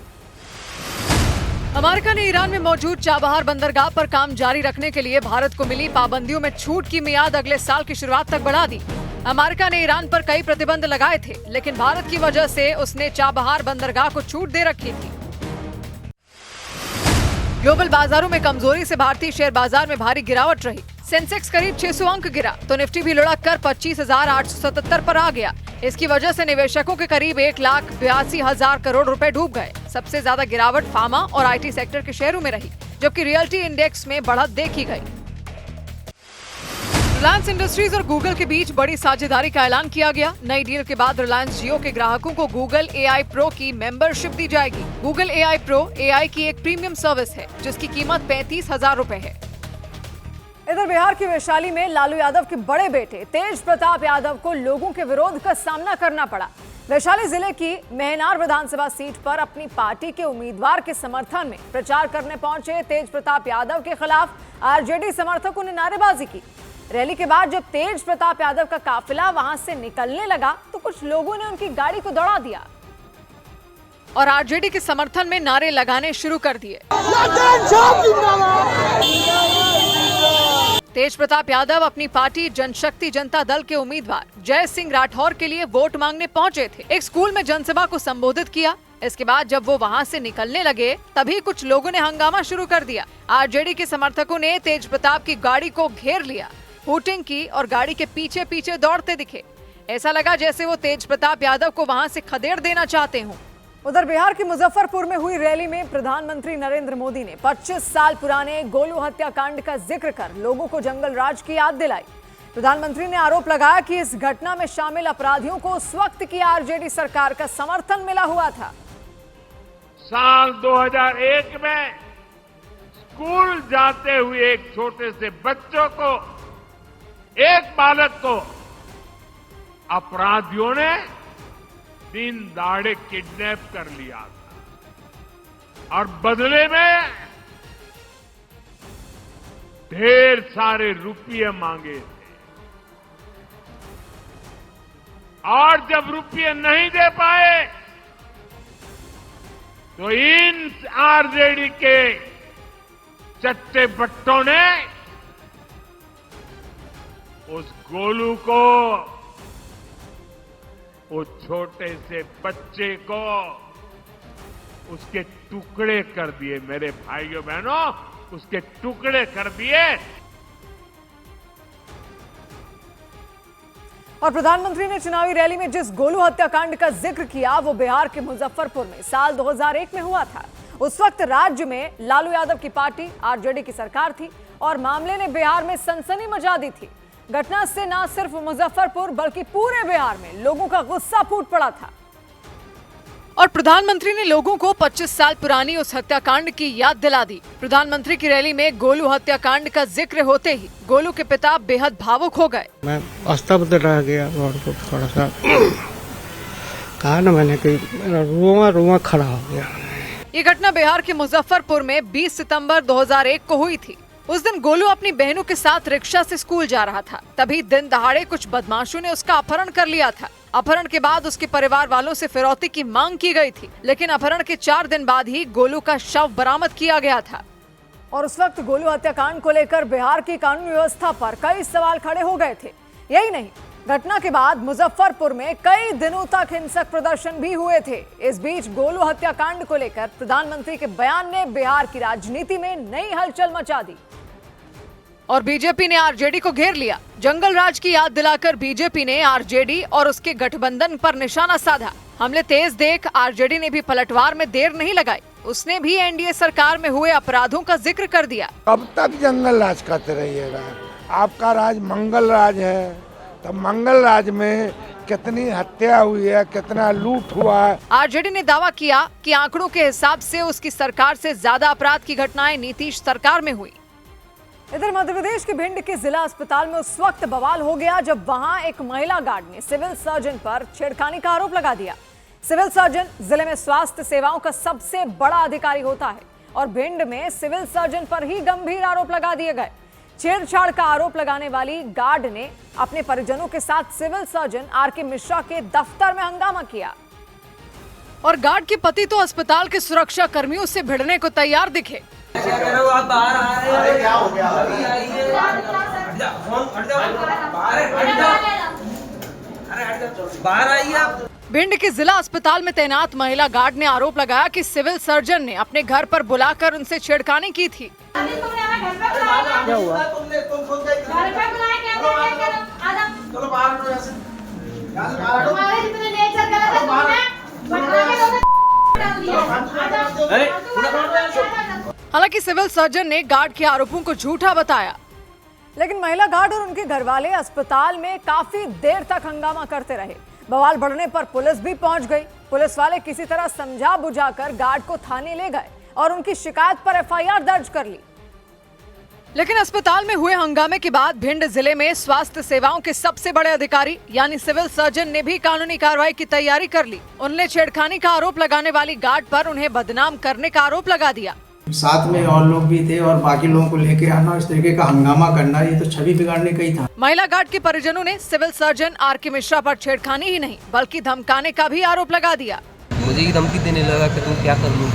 अमेरिका ने ईरान में मौजूद चाबहार बंदरगाह पर काम जारी रखने के लिए भारत को मिली पाबंदियों में छूट की मियाद अगले साल की शुरुआत तक बढ़ा दी। अमेरिका ने ईरान पर कई प्रतिबंध लगाए थे, लेकिन भारत की वजह से उसने चाबहार बंदरगाह को छूट दे रखी थी। ग्लोबल बाजारों में कमजोरी से भारतीय शेयर बाजार में भारी गिरावट रही। सेंसेक्स करीब 600 अंक गिरा तो निफ्टी भी लुढ़क कर 25,877 पर आ गया। इसकी वजह से निवेशकों के करीब 1,82,000 करोड़ रुपए डूब गए। सबसे ज्यादा गिरावट फार्मा और आईटी सेक्टर के शेयरों में रही, जबकि रियल्टी इंडेक्स में बढ़त देखी गई। रिलायंस इंडस्ट्रीज और गूगल के बीच बड़ी साझेदारी का ऐलान किया गया। नई डील के बाद रिलायंस जियो के ग्राहकों को गूगल AI प्रो की मेंबरशिप दी जाएगी। गूगल AI प्रो AI की एक प्रीमियम सर्विस है, जिसकी कीमत 35,000 रुपए है। इधर बिहार की वैशाली में लालू यादव के बड़े बेटे तेज प्रताप यादव को लोगों के विरोध का सामना करना पड़ा। वैशाली जिले की मेहनार विधानसभा सीट पर अपनी पार्टी के उम्मीदवार के समर्थन में प्रचार करने पहुंचे तेज प्रताप यादव के खिलाफ आरजेडी समर्थकों ने नारेबाजी की। रैली के बाद जब तेज प्रताप यादव का काफिला वहां से निकलने लगा तो कुछ लोगों ने उनकी गाड़ी को दौड़ा दिया और आरजेडी के समर्थन में नारे लगाने शुरू कर दिए। तेज प्रताप यादव अपनी पार्टी जनशक्ति जनता दल के उम्मीदवार जय सिंह राठौर के लिए वोट मांगने पहुंचे थे। एक स्कूल में जनसभा को संबोधित किया। इसके बाद जब वो वहां से निकलने लगे तभी कुछ लोगों ने हंगामा शुरू कर दिया। आरजेडी के समर्थकों ने तेज प्रताप की गाड़ी को घेर लिया, हूटिंग की और गाड़ी के पीछे पीछे दौड़ते दिखे। ऐसा लगा जैसे वो तेज प्रताप यादव को वहां से खदेड़ देना चाहते हों। उधर बिहार के मुजफ्फरपुर में हुई रैली में प्रधानमंत्री नरेंद्र मोदी ने 25 साल पुराने गोलू हत्याकांड का जिक्र कर लोगों को जंगल राज की याद दिलाई। प्रधानमंत्री ने आरोप लगाया कि इस घटना में शामिल अपराधियों को उस वक्त की आरजेडी सरकार का समर्थन मिला हुआ था। साल 2001 में स्कूल जाते हुए एक छोटे से बच्चों को, एक बालक को अपराधियों ने दिन दहाड़े किडनैप कर लिया था और बदले में ढेर सारे रुपये मांगे थे। और जब रुपये नहीं दे पाए तो इन आरजेडी के चट्टे बट्टों ने उस गोलू को, उस छोटे से बच्चे को उसके टुकड़े कर दिए। मेरे भाइयों बहनों, उसके टुकड़े कर दिए। और प्रधानमंत्री ने चुनावी रैली में जिस गोलू हत्याकांड का जिक्र किया वो बिहार के मुजफ्फरपुर में साल 2001 में हुआ था। उस वक्त राज्य में लालू यादव की पार्टी आरजेडी की सरकार थी और मामले ने बिहार में सनसनी मचा दी थी। घटना से न सिर्फ मुजफ्फरपुर बल्कि पूरे बिहार में लोगों का गुस्सा फूट पड़ा था और प्रधानमंत्री ने लोगों को 25 साल पुरानी उस हत्याकांड की याद दिला दी। प्रधानमंत्री की रैली में गोलू हत्याकांड का जिक्र होते ही गोलू के पिता बेहद भावुक हो गए। मैं स्तब्ध रह गया और थोड़ा सा कहा ना मैंने कि रोआ खड़ा हो गया। ये घटना बिहार के मुजफ्फरपुर में 20 सितंबर 2001 को हुई थी। उस दिन गोलू अपनी बहनों के साथ रिक्शा से स्कूल जा रहा था। तभी दिन दहाड़े कुछ बदमाशों ने उसका अपहरण कर लिया था। अपहरण के बाद उसके परिवार वालों से फिरौती की मांग की गई थी, लेकिन अपहरण के 4 दिन बाद ही गोलू का शव बरामद किया गया था। और उस वक्त गोलू हत्याकांड को लेकर बिहार की कानून व्यवस्था पर कई सवाल खड़े हो गए थे। यही नहीं, घटना के बाद मुजफ्फरपुर में कई दिनों तक हिंसक प्रदर्शन भी हुए थे। इस बीच गोलू हत्याकांड को लेकर प्रधानमंत्री के बयान ने बिहार की राजनीति में नई हलचल मचा दी और बीजेपी ने आरजेडी को घेर लिया। जंगल राज की याद दिलाकर बीजेपी ने आरजेडी और उसके गठबंधन पर निशाना साधा। हमले तेज देख आरजेडी ने भी पलटवार में देर नहीं लगाई। उसने भी एनडीए सरकार में हुए अपराधों का जिक्र कर दिया। कब तक जंगल राज करते रहिएगा? आपका राज मंगल राज है, तो मंगल राज में कितनी हत्या हुई है, कितना लूट हुआ है। आरजेडी ने दावा किया कि आंकड़ों के हिसाब से उसकी सरकार से ज्यादा अपराध की घटनाएं नीतीश सरकार में हुई। इधर मध्य प्रदेश के भिंड के जिला अस्पताल में उस वक्त बवाल हो गया जब वहां एक महिला गार्ड ने सिविल सर्जन पर छेड़खानी का आरोप लगा दिया। सिविल सर्जन जिले में स्वास्थ्य सेवाओं का सबसे बड़ा अधिकारी होता है और भिंड में सिविल सर्जन पर ही गंभीर आरोप लगा दिए गए। छेड़छाड़ का आरोप लगाने वाली गार्ड ने अपने परिजनों के साथ सिविल सर्जन आर.के. मिश्रा के दफ्तर में हंगामा किया और गार्ड के पति तो अस्पताल के सुरक्षा कर्मियों से भिड़ने को तैयार दिखे। आप बाहर आ रहे हैं, क्या हो गया? बाहर आइए आप। भिंड के जिला अस्पताल में तैनात महिला गार्ड ने आरोप लगाया कि सिविल सर्जन ने अपने घर पर बुलाकर उनसे छेड़खानी की थी। क्या हुआ? हालांकि सिविल सर्जन ने गार्ड के आरोपों को झूठा बताया, लेकिन महिला गार्ड और उनके घरवाले अस्पताल में काफी देर तक हंगामा करते रहे। बवाल बढ़ने पर पुलिस भी पहुंच गई। पुलिस वाले किसी तरह समझा बुझाकर गार्ड को थाने ले गए और उनकी शिकायत पर एफआईआर दर्ज कर ली। लेकिन अस्पताल में हुए हंगामे के बाद भिंड जिले में स्वास्थ्य सेवाओं के सबसे बड़े अधिकारी यानी सिविल सर्जन ने भी कानूनी कार्रवाई की तैयारी कर ली। उन्होंने छेड़खानी का आरोप लगाने वाली गार्ड पर उन्हें बदनाम करने का आरोप लगा दिया। साथ में और लोग भी थे और बाकी लोगों को लेके आना, इस तरीके का हंगामा करना, ये तो छवि बिगाड़ने का ही था। महिला गार्ड के परिजनों ने सिविल सर्जन आर.के. मिश्रा पर छेड़खानी ही नहीं बल्कि धमकाने का भी आरोप लगा दिया। मुझे ही धमकी देने लगा कि तुम क्या कर लो,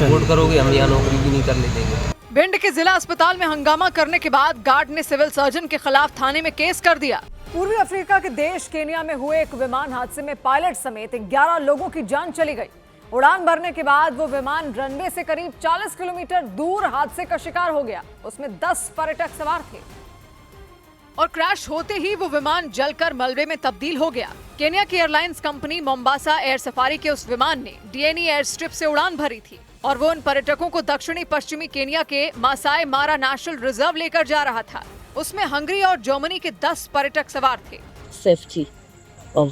वोट करोगे हम यहाँ नौकरी भी नहीं करने देंगे। भिंड के जिला अस्पताल में हंगामा करने के बाद गार्ड ने सिविल सर्जन के खिलाफ थाने में केस कर दिया। पूर्वी अफ्रीका के देश केनिया में हुए एक विमान हादसे में पायलट समेत 11 लोगों की जान चली गई। उड़ान भरने के बाद वो विमान रनवे से करीब 40 किलोमीटर दूर हादसे का शिकार हो गया। उसमें 10 पर्यटक सवार थे और क्रैश होते ही वो विमान जलकर मलबे में तब्दील हो गया। केनिया की airlines company Mombasa air safari के उस विमान ने डीएनई एयर स्ट्रिप से उड़ान भरी थी और वो उन पर्यटकों को दक्षिणी पश्चिमी केनिया के मासाई मारा नेशनल रिजर्व लेकर जा रहा था। उसमें हंगरी और जर्मनी के 10 पर्यटक सवार थे। Safety of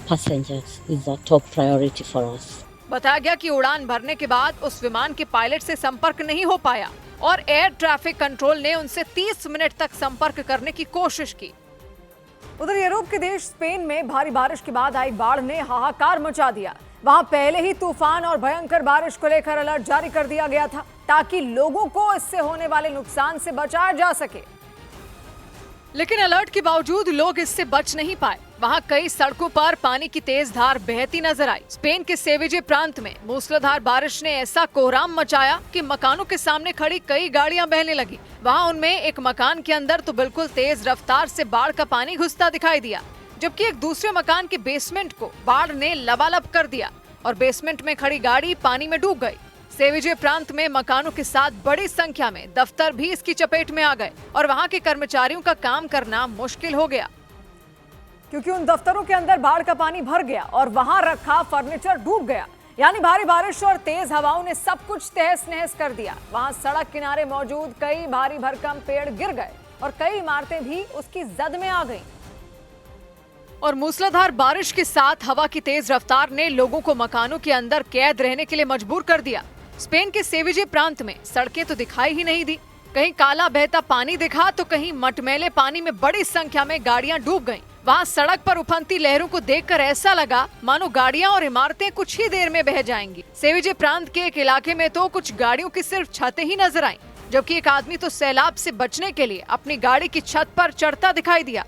passengers is a top priority for us. बताया गया कि उड़ान भरने के बाद उस विमान के पायलट से संपर्क नहीं हो पाया और एयर ट्रैफिक कंट्रोल ने उनसे 30 मिनट तक संपर्क करने की कोशिश की। उधर यूरोप के देश स्पेन में भारी बारिश के बाद आई बाढ़ ने हाहाकार मचा दिया। वहां पहले ही तूफान और भयंकर बारिश को लेकर अलर्ट जारी कर दिया गया था ताकि लोगों को इससे होने वाले नुकसान से बचाया जा सके। लेकिन अलर्ट के बावजूद लोग इससे बच नहीं पाए। वहां कई सड़कों पर पानी की तेज धार बहती नजर आई। स्पेन के सेविजे प्रांत में मूसलाधार बारिश ने ऐसा कोहराम मचाया कि मकानों के सामने खड़ी कई गाड़ियां बहने लगी। वहां उनमें एक मकान के अंदर तो बिल्कुल तेज रफ्तार से बाढ़ का पानी घुसता दिखाई दिया, जबकि एक दूसरे मकान के बेसमेंट को बाढ़ ने लबालब कर दिया और बेसमेंट में खड़ी गाड़ी पानी में डूब गई। सेविजे प्रांत में मकानों के साथ बड़ी संख्या में दफ्तर भी इसकी चपेट में आ गए और वहां के कर्मचारियों का काम करना मुश्किल हो गया क्योंकि उन दफ्तरों के अंदर बाढ़ का पानी भर गया और वहां रखा फर्नीचर डूब गया। यानी भारी बारिश और तेज हवाओं ने सब कुछ तहस नहस कर दिया। वहां सड़क किनारे मौजूद कई भारी भरकम पेड़ गिर गए और कई इमारतें भी उसकी जद में आ गईं। और मूसलाधार बारिश के साथ हवा की तेज रफ्तार ने लोगों को मकानों के अंदर कैद रहने के लिए मजबूर कर दिया। स्पेन के सेविजे प्रांत में सड़कें तो दिखाई ही नहीं दी, कहीं काला बहता पानी दिखा तो कहीं मटमैले पानी में बड़ी संख्या में गाड़ियां डूब गईं। वहां सड़क पर उफनती लहरों को देखकर ऐसा लगा मानो गाड़ियां और इमारतें कुछ ही देर में बह जाएंगी। सेविजे प्रांत के एक इलाके में तो कुछ गाड़ियों की सिर्फ छतें ही नजर आईं, जबकि एक आदमी तो सैलाब से बचने के लिए अपनी गाड़ी की छत पर चढ़ता दिखाई दिया।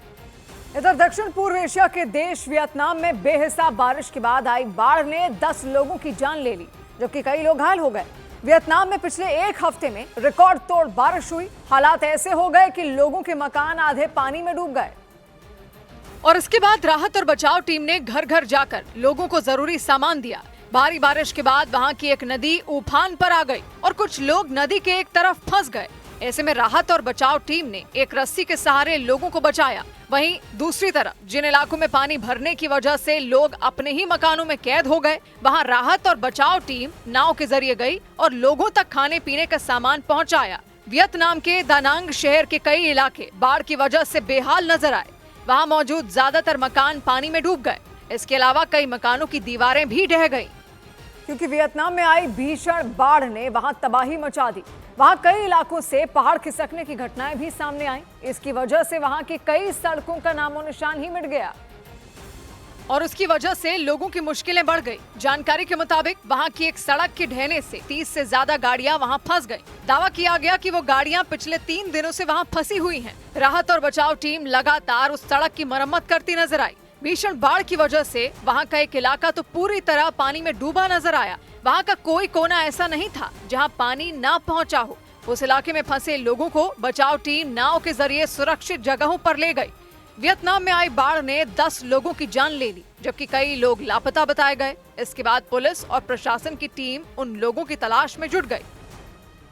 इधर दक्षिण पूर्व एशिया के देश वियतनाम में बेहिसाब बारिश के बाद आई बाढ़ ने 10 लोगों की जान ले ली, जबकि कई लोग घायल हो गए। वियतनाम में पिछले एक हफ्ते में रिकॉर्ड तोड़ बारिश हुई। हालात ऐसे हो गए कि लोगों के मकान आधे पानी में डूब गए। और इसके बाद राहत और बचाव टीम ने घर घर जाकर लोगों को जरूरी सामान दिया। भारी बारिश के बाद वहां की एक नदी उफान पर आ गई और कुछ लोग नदी के एक तरफ फंस गए। ऐसे में राहत और बचाव टीम ने एक रस्सी के सहारे लोगों को बचाया। वहीं दूसरी तरफ जिन इलाकों में पानी भरने की वजह से लोग अपने ही मकानों में कैद हो गए, वहां राहत और बचाव टीम नाव के जरिए गई और लोगों तक खाने पीने का सामान पहुंचाया। वियतनाम के दानांग शहर के कई इलाके बाढ़ की वजह से बेहाल नजर आए। वहां मौजूद ज्यादातर मकान पानी में डूब गए। इसके अलावा कई मकानों की दीवारें भी ढह गईं, क्योंकि वियतनाम में आई भीषण बाढ़ ने वहां तबाही मचा दी। वहां कई इलाकों से पहाड़ खिसकने की घटनाएं भी सामने आई। इसकी वजह से वहां की कई सड़कों का नामो निशान ही मिट गया और उसकी वजह से लोगों की मुश्किलें बढ़ गई। जानकारी के मुताबिक वहां की एक सड़क के ढहने से 30 से ज्यादा गाड़ियां वहां फंस गईं। दावा किया गया कि वो गाड़ियां पिछले 3 दिनों से वहां फंसी हुई हैं। राहत और बचाव टीम लगातार उस सड़क की मरम्मत करती नजर आई। भीषण बाढ़ की वजह से वहां का एक इलाका तो पूरी तरह पानी में डूबा नजर आया। वहां का कोई कोना ऐसा नहीं था जहां पानी ना पहुंचा हो। उस इलाके में फंसे लोगों को बचाव टीम नाव के जरिए सुरक्षित जगहों पर ले गई। वियतनाम में आई बाढ़ ने 10 लोगों की जान ले ली, जबकि कई लोग लापता बताए गए। इसके बाद पुलिस और प्रशासन की टीम उन लोगों की तलाश में जुट गई।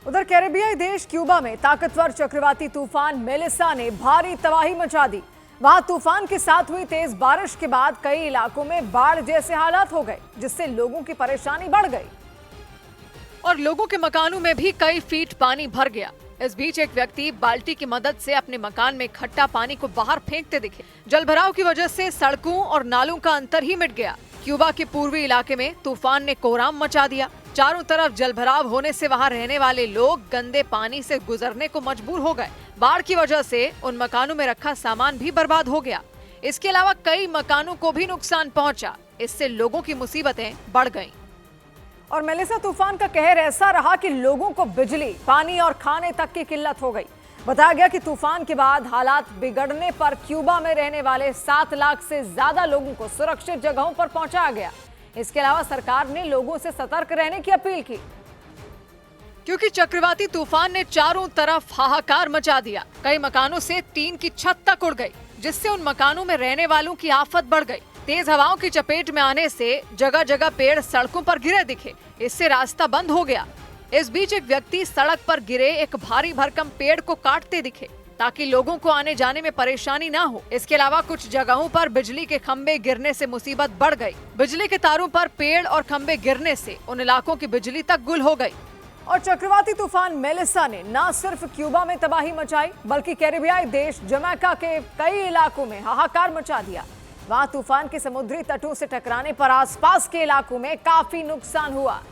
उधर कैरेबियाई देश क्यूबा में ताकतवर चक्रवाती तूफान मेलिसा ने भारी तबाही मचा दी। वहां तूफान के साथ हुई तेज बारिश के बाद कई इलाकों में बाढ़ जैसे हालात हो गए, जिससे लोगों की परेशानी बढ़ गई और लोगों के मकानों में भी कई फीट पानी भर गया। इस बीच एक व्यक्ति बाल्टी की मदद से अपने मकान में इकट्ठा पानी को बाहर फेंकते दिखे। जलभराव की वजह से सड़कों और नालों का अंतर ही मिट गया। क्यूबा के पूर्वी इलाके में तूफान ने कोहराम मचा दिया। चारों तरफ जलभराव होने से वहां रहने वाले लोग गंदे पानी से गुजरने को मजबूर हो गए। बाढ़ की वजह से उन मकानों में रखा सामान भी बर्बाद हो गया। इसके अलावा कई मकानों को भी नुकसान पहुंचा। इससे लोगों की मुसीबतें बढ़ गईं। और मेलिसा तूफान का कहर ऐसा रहा कि लोगों को बिजली, पानी और खाने तक की किल्लत हो गई। बताया गया कि तूफान के बाद हालात बिगड़ने पर क्यूबा में रहने वाले 7 लाख से ज्यादा लोगों को सुरक्षित जगहों पर पहुंचाया गया। इसके अलावा सरकार ने लोगों से सतर्क रहने की अपील की, क्योंकि चक्रवाती तूफान ने चारों तरफ हाहाकार मचा दिया। कई मकानों से टीन की छत तक उड़ गई, जिससे उन मकानों में रहने वालों की आफत बढ़ गई। तेज हवाओं की चपेट में आने से जगह जगह पेड़ सड़कों पर गिरे दिखे। इससे रास्ता बंद हो गया। इस बीच एक व्यक्ति सड़क पर गिरे एक भारी भरकम पेड़ को काटते दिखे, ताकि लोगों को आने जाने में परेशानी ना हो। इसके अलावा कुछ जगहों पर बिजली के खंभे गिरने से मुसीबत बढ़ गई। बिजली के तारों पर पेड़ और खंभे गिरने से उन इलाकों की बिजली तक गुल हो गई। और चक्रवाती तूफान मेलिसा ने न सिर्फ क्यूबा में तबाही मचाई, बल्कि कैरेबियाई देश जमैका के कई इलाकों में हाहाकार मचा दिया। वहां तूफान के समुद्री तटों से टकराने पर आसपास के इलाकों में काफी नुकसान हुआ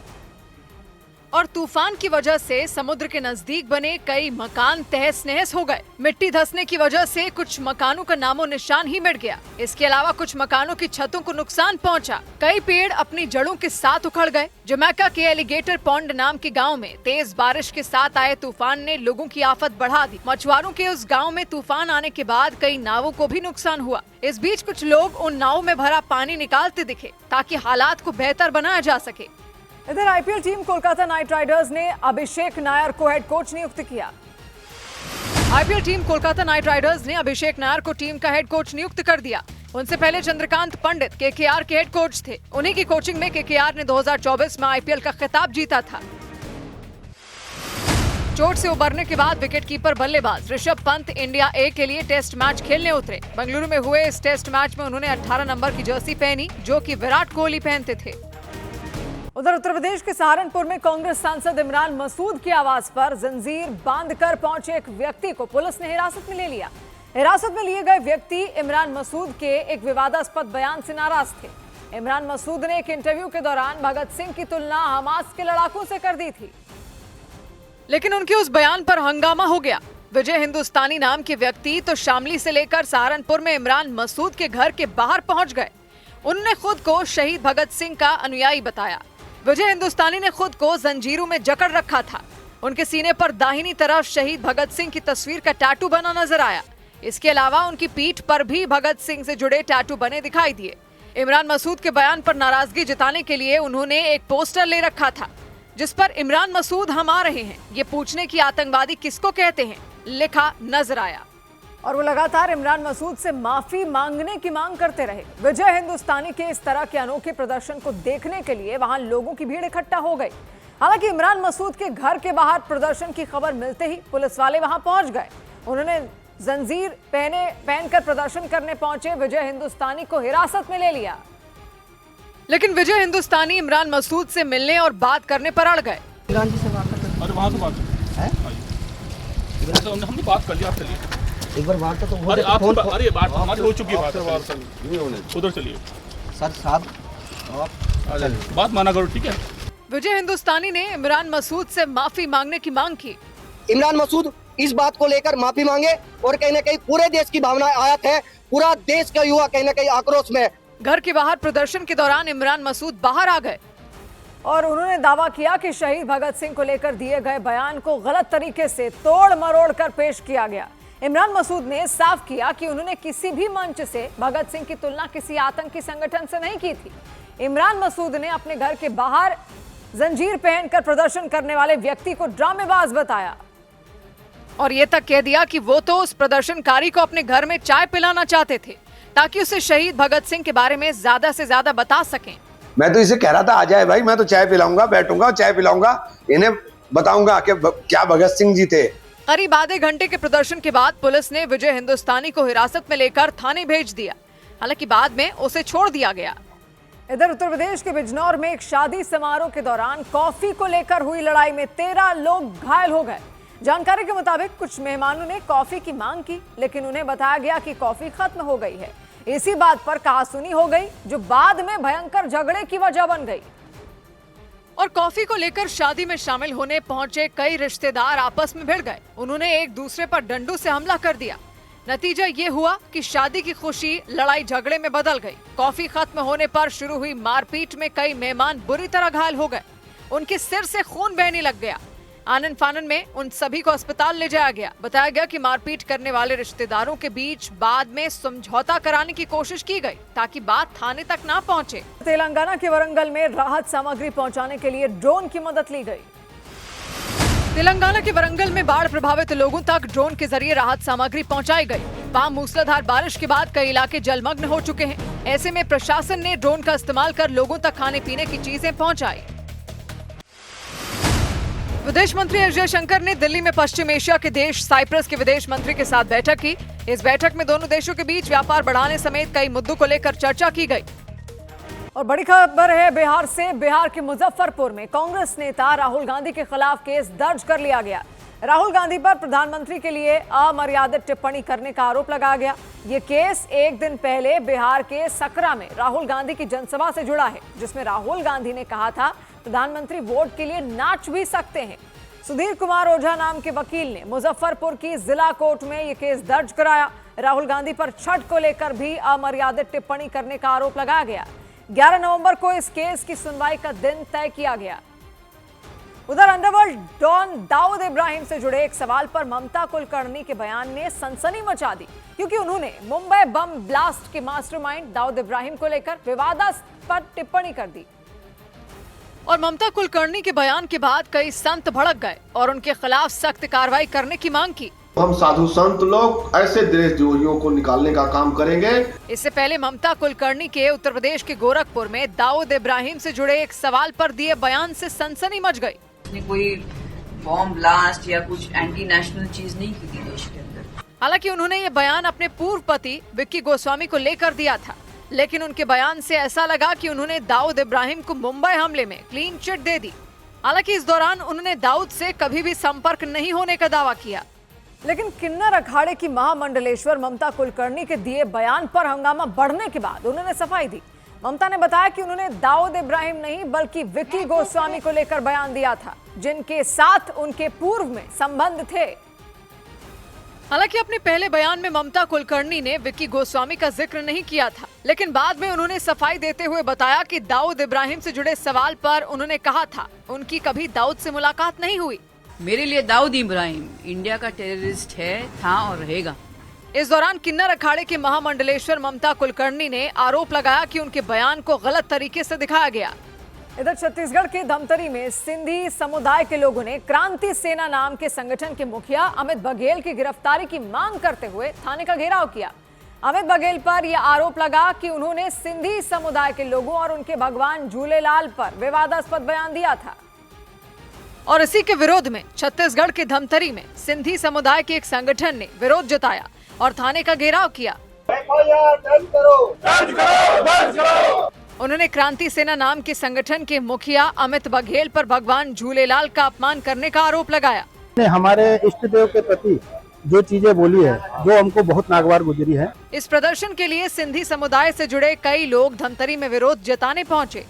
और तूफान की वजह से समुद्र के नजदीक बने कई मकान तहस नहस हो गए। मिट्टी धंसने की वजह से कुछ मकानों का नामो निशान ही मिट गया। इसके अलावा कुछ मकानों की छतों को नुकसान पहुंचा। कई पेड़ अपनी जड़ों के साथ उखड़ गए। जमैका के एलिगेटर पॉन्ड नाम के गांव में तेज बारिश के साथ आए तूफान ने लोगों की आफत बढ़ा दी। मछुआरों के उस गाँव में तूफान आने के बाद कई नावों को भी नुकसान हुआ। इस बीच कुछ लोग उन नावों में भरा पानी निकालते दिखे, ताकि हालात को बेहतर बनाया जा सके। इधर IPL team Kolkata night Riders ने अभिषेक नायर को हेड कोच नियुक्त किया। IPL team Kolkata night Riders ने अभिषेक नायर को टीम का हेड कोच नियुक्त कर दिया। उनसे पहले चंद्रकांत पंडित केकेआर के हेड कोच थे। उन्हीं की कोचिंग में केकेआर ने 2024 में आईपीएल का खिताब जीता था। चोट से उबरने के बाद विकेटकीपर बल्लेबाज ऋषभ पंत इंडिया ए के लिए टेस्ट मैच खेलने उतरे। बेंगलुरु में हुए इस टेस्ट मैच में उन्होंने 18 नंबर की जर्सी पहनी, जो कि विराट कोहली पहनते थे। उधर उत्तर प्रदेश के सहारनपुर में कांग्रेस सांसद इमरान मसूद के आवास पर जंजीर बांधकर पहुंचे एक व्यक्ति को पुलिस ने हिरासत में ले लिया। हिरासत में लिए गए व्यक्ति इमरान मसूद के एक विवादास्पद बयान से नाराज थे। इमरान मसूद ने एक इंटरव्यू के दौरान भगत सिंह की तुलना हमास के लड़ाकों से कर दी थी, लेकिन उनके उस बयान पर हंगामा हो गया। विजय हिंदुस्तानी नाम के व्यक्ति तो शामली से लेकर सहारनपुर में इमरान मसूद के घर के बाहर पहुंच गए। उन्होंने खुद को शहीद भगत सिंह का अनुयायी बताया। विजय हिंदुस्तानी ने खुद को जंजीरों में जकड़ रखा था। उनके सीने पर दाहिनी तरफ शहीद भगत सिंह की तस्वीर का टैटू बना नजर आया। इसके अलावा उनकी पीठ पर भी भगत सिंह से जुड़े टैटू बने दिखाई दिए। इमरान मसूद के बयान पर नाराजगी जताने के लिए उन्होंने एक पोस्टर ले रखा था, जिस पर इमरान मसूद हम आ रहे हैं, ये पूछने की आतंकवादी किसको कहते हैं, लिखा नजर आया। और वो लगातार इमरान मसूद से माफी मांगने की मांग करते रहे। विजय हिंदुस्तानी के इस तरह के अनोखे प्रदर्शन को देखने के लिए वहां लोगों की भीड़ इकट्ठा हो गई। हालांकि इमरान मसूद के घर के बाहर प्रदर्शन की खबर मिलते ही पुलिस वाले वहां पहुंच गए। उन्होंने जंजीर पहनकर प्रदर्शन करने पहुंचे विजय हिंदुस्तानी को हिरासत में ले लिया, लेकिन विजय हिंदुस्तानी इमरान मसूद से मिलने और बात करने पर अड़ गए। हमने बात कर लिया, आप चलिए एक बार बात तो अरे बात हमारी हो चुकी है, बात उधर चलिए सर साहब, बात माना करो, ठीक है। विजय हिंदुस्तानी ने इमरान मसूद से माफी मांगने की मांग की। इमरान मसूद इस बात को लेकर माफी मांगे और कहीं न कहीं पूरे देश की भावना आयत है, पूरा देश का युवा कहीं न कहीं आक्रोश में। घर के बाहर प्रदर्शन के दौरान इमरान मसूद बाहर आ गए और उन्होंने दावा किया कि शहीद भगत सिंह को लेकर दिए गए बयान को गलत तरीके से तोड़ मरोड़ कर पेश किया गया। इमरान मसूद ने साफ किया कि उन्होंने किसी भी मंच से भगत सिंह की तुलना किसी आतंकी संगठन से नहीं की थी। इमरान मसूद ने अपने घर के बाहर जंजीर पहनकर प्रदर्शन करने वाले व्यक्ति को ड्रामेबाज बताया और ये तक कह दिया कि वो तो उस प्रदर्शनकारी को अपने घर में चाय पिलाना चाहते थे ताकि उसे शहीद भगत सिंह के बारे में ज्यादा से ज्यादा बता सकें। मैं तो इसे कह रहा था, आ जाए भाई, मैं तो चाय पिलाऊंगा, बैठूंगा, चाय पिलाऊंगा, इन्हें बताऊंगा कि क्या भगत सिंह जी थे। करीब आधे घंटे के प्रदर्शन के बाद पुलिस ने विजय हिंदुस्तानी को हिरासत में लेकर थाने भेज दिया। हालांकि बाद में उसे छोड़ दिया गया। इधर उत्तर प्रदेश के बिजनौर में एक शादी समारोह के दौरान कॉफी को लेकर हुई लड़ाई में 13 लोग घायल हो गए। जानकारी के मुताबिक कुछ मेहमानों ने कॉफी की मांग की, लेकिन उन्हें बताया गया कि कॉफी खत्म हो गई है। इसी बात पर कहासुनी हो गई, जो बाद में भयंकर झगड़े की वजह बन गई और कॉफी को लेकर शादी में शामिल होने पहुंचे कई रिश्तेदार आपस में भिड़ गए। उन्होंने एक दूसरे पर डंडों से हमला कर दिया। नतीजा ये हुआ कि शादी की खुशी लड़ाई झगड़े में बदल गई। कॉफी खत्म होने पर शुरू हुई मारपीट में कई मेहमान बुरी तरह घायल हो गए। उनके सिर से खून बहने लग गया। आनन फानन में उन सभी को अस्पताल ले जाया गया। बताया गया कि मारपीट करने वाले रिश्तेदारों के बीच बाद में समझौता कराने की कोशिश की गई ताकि बात थाने तक ना पहुंचे। तेलंगाना के वरंगल में राहत सामग्री पहुंचाने के लिए ड्रोन की मदद ली गई। तेलंगाना के वरंगल में बाढ़ प्रभावित लोगों तक ड्रोन के जरिए राहत सामग्री पहुंचाई गई। वहां मूसलाधार बारिश के बाद कई इलाके जलमग्न हो चुके हैं। ऐसे में प्रशासन ने ड्रोन का इस्तेमाल कर लोगों तक खाने पीने की चीजें पहुंचाई। विदेश मंत्री एस जयशंकर ने दिल्ली में पश्चिम एशिया के देश साइप्रस के विदेश मंत्री के साथ बैठक की। इस बैठक में दोनों देशों के बीच व्यापार बढ़ाने समेत कई मुद्दों को लेकर चर्चा की गई। और बड़ी खबर है बिहार से। बिहार के मुजफ्फरपुर में कांग्रेस नेता राहुल गांधी के खिलाफ केस दर्ज कर लिया गया। राहुल गांधी पर प्रधानमंत्री के लिए अमर्यादित टिप्पणी करने का आरोप लगाया गया। ये केस एक दिन पहले बिहार के सकरा में राहुल गांधी की जनसभा से जुड़ा है, जिसमें राहुल गांधी ने कहा था प्रधानमंत्री वोट के लिए नाच भी सकते हैं। सुधीर कुमार ओझा नाम के वकील ने मुजफ्फरपुर की जिला कोर्ट में ये केस दर्ज कराया। राहुल गांधी पर छठ को लेकर भी अमर्यादित टिप्पणी करने का आरोप लगाया गया। 11 नवंबर को इस केस की सुनवाई का दिन तय किया गया। उधर अंडरवर्ल्ड डॉन दाऊद इब्राहिम से जुड़े एक सवाल पर ममता कुलकर्णी के बयान ने सनसनी मचा दी, क्योंकि उन्होंने मुंबई बम ब्लास्ट के मास्टरमाइंड दाऊद इब्राहिम को लेकर विवादास्पद टिप्पणी कर दी। और ममता कुलकर्णी के बयान के बाद कई संत भड़क गए और उनके खिलाफ सख्त कार्रवाई करने की मांग की। हम साधु संत लोग ऐसे देशद्रोहियों को निकालने का काम करेंगे। इससे पहले ममता कुलकर्णी के उत्तर प्रदेश के गोरखपुर में दाऊद इब्राहिम से जुड़े एक सवाल पर दिए बयान से सनसनी मच गई। कोई बॉम्ब ब्लास्ट या कुछ एंटी नेशनल चीज नहीं की थी देश के अंदर। हालांकि उन्होंने ये बयान अपने पूर्व पति विक्की गोस्वामी को लेकर दिया था। लेकिन उनके बयान से ऐसा लगा कि उन्होंने दाऊद इब्राहिम को मुंबई हमले में क्लीन चिट दे दी। हालांकि इस दौरान उन्होंने दाऊद से कभी भी संपर्क नहीं होने का दावा किया। लेकिन किन्नर अखाड़े की महामंडलेश्वर ममता कुलकर्णी के दिए बयान पर हंगामा बढ़ने के बाद उन्होंने सफाई दी। ममता ने बताया कि उन्होंने दाऊद इब्राहिम नहीं बल्कि विक्की गोस्वामी को लेकर बयान दिया था, जिनके साथ उनके पूर्व में संबंध थे। हालांकि अपने पहले बयान में ममता कुलकर्णी ने विक्की गोस्वामी का जिक्र नहीं किया था, लेकिन बाद में उन्होंने सफाई देते हुए बताया कि दाऊद इब्राहिम से जुड़े सवाल पर उन्होंने कहा था उनकी कभी दाऊद से मुलाकात नहीं हुई। मेरे लिए दाऊद इब्राहिम इंडिया का टेररिस्ट है, था और रहेगा। इस दौरान किन्नर अखाड़े के महामंडलेश्वर ममता कुलकर्णी ने आरोप लगाया कि उनके बयान को गलत तरीके से दिखाया गया। इधर छत्तीसगढ़ के धमतरी में सिंधी समुदाय के लोगों ने क्रांति सेना नाम के संगठन के मुखिया अमित बघेल की गिरफ्तारी की मांग करते हुए थाने का घेराव किया। अमित बघेल पर यह आरोप लगा कि उन्होंने सिंधी समुदाय के लोगों और उनके भगवान झूलेलाल पर विवादास्पद बयान दिया था। और इसी के विरोध में छत्तीसगढ़ के धमतरी में सिंधी समुदाय के एक संगठन ने विरोध जताया और थाने का घेराव किया। उन्होंने क्रांति सेना नाम के संगठन के मुखिया अमित बघेल पर भगवान झूलेलाल का अपमान करने का आरोप लगाया। हमारे इष्ट देव के प्रति जो चीजें बोली है वो हमको बहुत नागवार गुजरी है। इस प्रदर्शन के लिए सिंधी समुदाय से जुड़े कई लोग धमतरी में विरोध जताने पहुंचे।